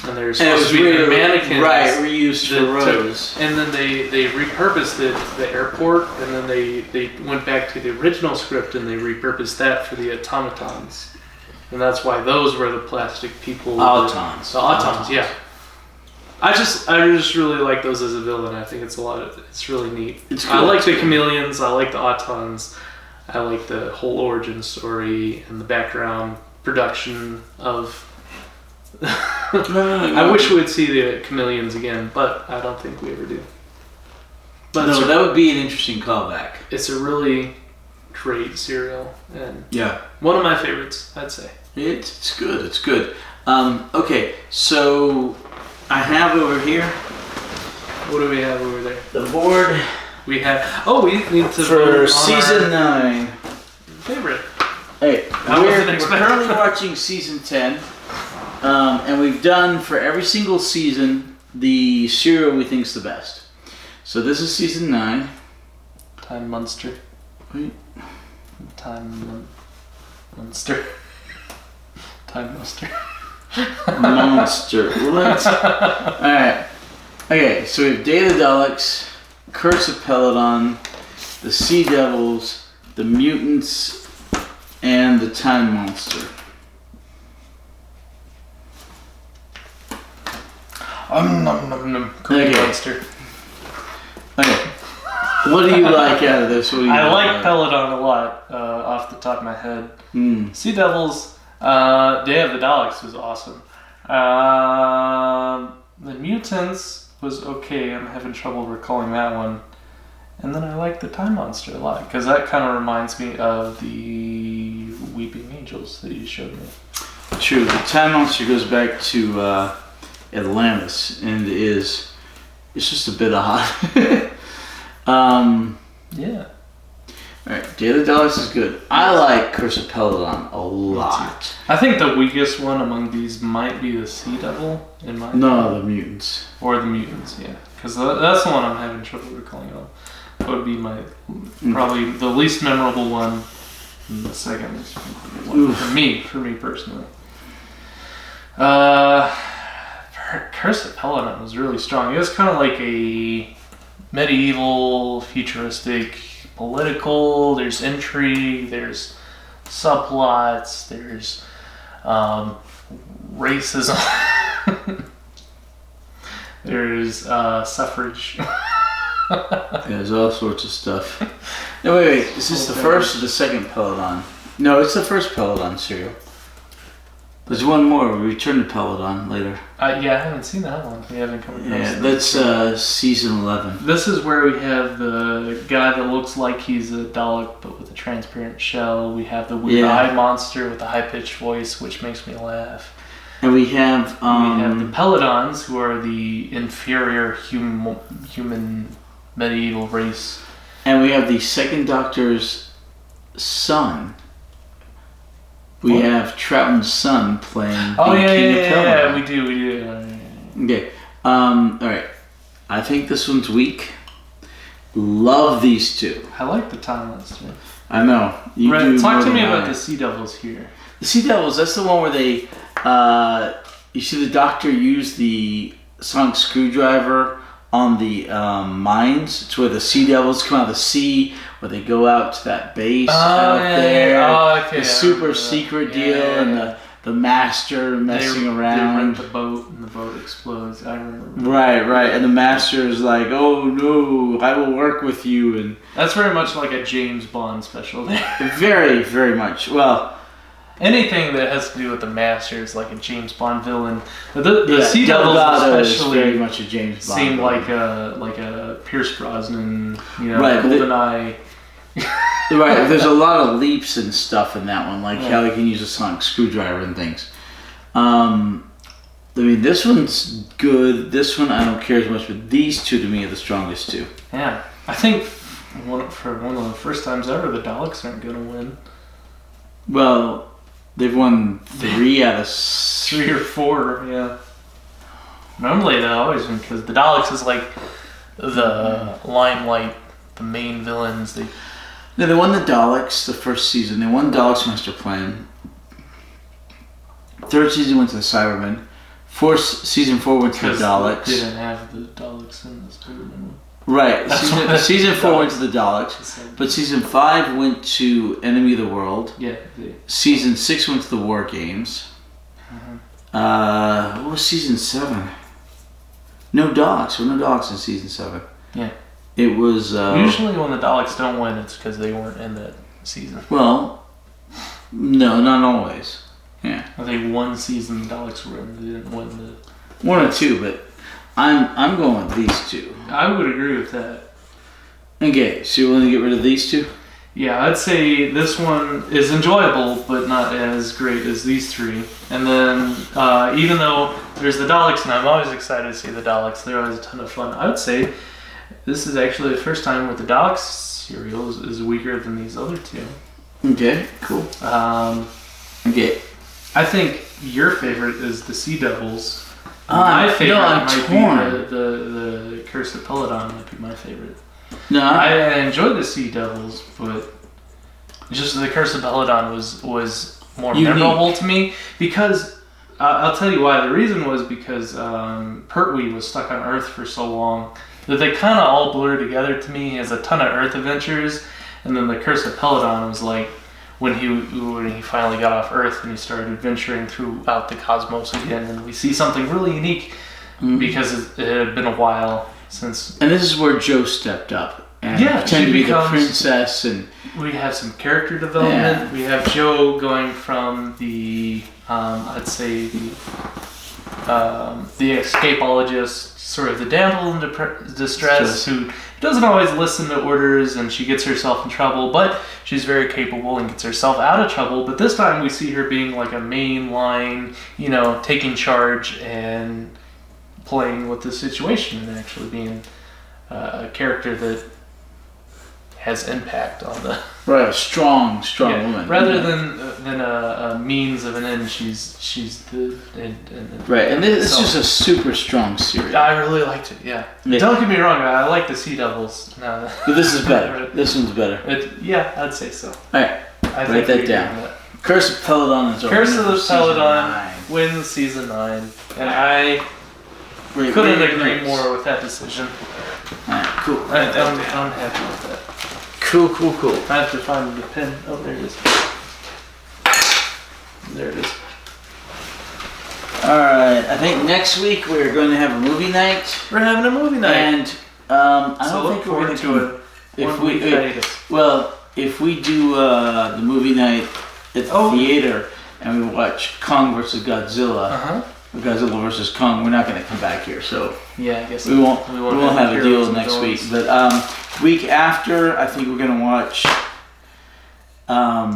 and there's supposed to be mannequins, right, reused for Rose. And then they repurposed it to the airport, and then they went back to the original script and they repurposed that for the automatons, and that's why those were the plastic people. Autons. The autons, yeah. I just really like those as a villain. I think it's really neat. It's cool. I like the chameleons. I like the autons. I like the whole origin story and the background production of. I wish we would see the chameleons again, but I don't think we ever do. But no, that would be an interesting callback. It's a really great serial, and one of my favorites, I'd say. It's good. It's good. Okay, so I have over here. What do we have over there? The board. We have. Oh, we need to for season 9. Favorite. Hey, we're currently watching season 10, and we've done for every single season the serial we think's the best. So this is season 9. Time Monster. Wait. Time Monster. Time Monster. Monster. What? Alright. Okay, so we have Day of the Daleks, Curse of Peladon, the Sea Devils, the Mutants, and the Time Monster. Cookie Monster. Okay. What do you like out of this? I like Peladon a lot, off the top of my head. Sea Devils, Day of the Daleks was awesome. The Mutants was okay. I'm having trouble recalling that one. And then I like the Time Monster a lot, because that kind of reminds me of the Weeping Angels that you showed me. True. The Time Monster goes back to Atlantis, and it's just a bit odd. Yeah. Alright, Day of the Daleks is good. I like Curse of Peladon a lot. I think the weakest one among these might be the Sea Devil, in my opinion. No, the Mutants. Or the Mutants, yeah. Because that's the one I'm having trouble recalling of. That would be my, probably the least memorable one, and the second least memorable one for me personally. Curse of Peladon was really strong. It was kind of like a medieval, futuristic, political, there's intrigue, there's subplots, there's racism, there's suffrage. There's all sorts of stuff. No, wait. Is this the first or the second Peladon? No, it's the first Peladon serial. There's one more. We return to Peladon later. Yeah, I haven't seen that one. We haven't come across that. That's season 11. This is where we have the guy that looks like he's a Dalek, but with a transparent shell. We have the weird eye monster with the high-pitched voice, which makes me laugh. And we have the Peladons, who are the inferior human medieval race. And we have the second Doctor's son. We have Troughton's son playing King of Peladon. Yeah, we do. Okay. Alright. I think this one's weak. Love these two. I like the Time Monster. I know. Talk to me about the Sea Devils here. The Sea Devils, that's the one where they, you see the Doctor use the sonic screwdriver on the mines. It's where the Sea Devils come out of the sea, where they go out to that base out there. Oh, okay. The super secret deal, and the master messing around. They rent the boat, and the boat explodes. I remember. Right. And the master is like, "Oh no, I will work with you." And that's very much like a James Bond special there. Very, very much. Well, anything that has to do with the master is like a James Bond villain. The Sea Devils especially very much a James Bond seem villain. like a Pierce Brosnan, GoldenEye. Right, there's a lot of leaps and stuff in that one, like how he can use a sonic screwdriver and things. I mean, this one's good. This one I don't care as much, but these two to me are the strongest two. Yeah, I think for one of the first times ever, the Daleks aren't going to win. Well, they've won 3 out of 3 or 4. Yeah. Normally they always win because the Daleks is like the limelight, the main villains. No, they won the Daleks the first season. They won Daleks Master Plan. 3rd season went to the Cybermen. Season 4 went to the Daleks. They didn't have the Daleks in the Cybermen one. Right. Season 4 went to the Daleks, but season 5 went to Enemy of the World. Yeah. Season 6 went to the War Games. What was season 7? No Daleks. There were no Daleks in season 7. Yeah. It was... usually when the Daleks don't win, it's because they weren't in that season. Well, no, not always. Yeah. I think one season the Daleks were in, they didn't win the... 1 or 2, but I'm going with these 2. I would agree with that. Okay, so you want to get rid of these 2? Yeah, I'd say this one is enjoyable, but not as great as these 3. And then, even though there's the Daleks, and I'm always excited to see the Daleks, they're always a ton of fun, I would say this is actually the first time with the Daleks serial is weaker than these other 2. Okay, cool. Okay. I think your favorite is the Sea Devils. My favorite might be the Curse of Peladon might be my favorite. No, I enjoyed the Sea Devils, but just the Curse of Peladon was more memorable to me because I'll tell you why. The reason was because Pertwee was stuck on Earth for so long that they kind of all blur together to me. He has a ton of Earth adventures, and then the Curse of Peladon was like when he finally got off Earth and he started adventuring throughout the cosmos again, and we see something really unique because it had been a while since. And this is where Jo stepped up and pretended to be the princess, and we have some character development. Yeah. We have Jo going from the I'd say the escapologist, sort of the damsel in distress who doesn't always listen to orders, and she gets herself in trouble, but she's very capable and gets herself out of trouble. But this time we see her being like a main line, taking charge and playing with the situation and actually being a character that has impact on the... Right, a strong woman. Rather than a means of an end, she's the... Right, and this is just a super strong series. I really liked it, yeah. Don't get me wrong, I like the Sea Devils. No, but this is better. This one's better. I'd say so. Alright, write that down. Curse of Peladon is over. Curse of the Peladon wins season 9, and I couldn't agree more with that decision. Alright, cool. I'm happy with that. Cool. I have to find the pen. Oh, there it is. There it is. Alright, I think next week we're going to have a movie night. We're having a movie night. And I don't think we're going to do it. If we do the movie night at the theater and we watch Kong vs. Godzilla, Godzilla vs. Kong, we're not going to come back here, so yeah, I guess we won't have a deal next week. But week after, I think we're going to watch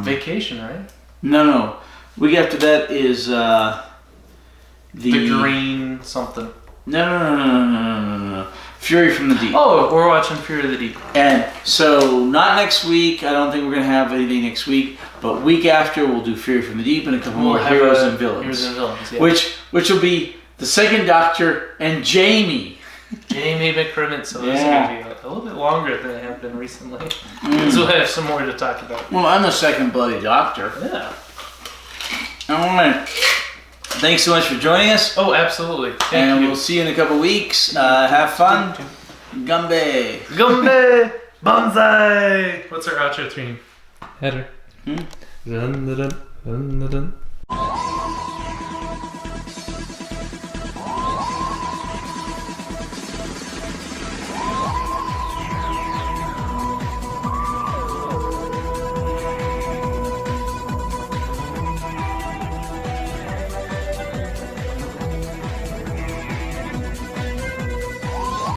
Vacation, right? No. Week after that is the Green something. No. Fury from the Deep. Oh, we're watching Fury of the Deep. And so, not next week. I don't think we're going to have anything next week. But week after, we'll do Fury from the Deep and a couple more Heroes and Villains. Yeah. Which will be the Second Doctor and Jamie. Jamie McCrimmon. So this is going to be a little bit longer than it have been recently. So we'll have some more to talk about. Well, I'm the second Bloody Doctor. Yeah. Alright. Thanks so much for joining us. Oh, absolutely. Thank you. We'll see you in a couple weeks. Have fun. Gumbe. Bonsai. What's our outro theme? Header. Dun, dun, dun, dun, dun.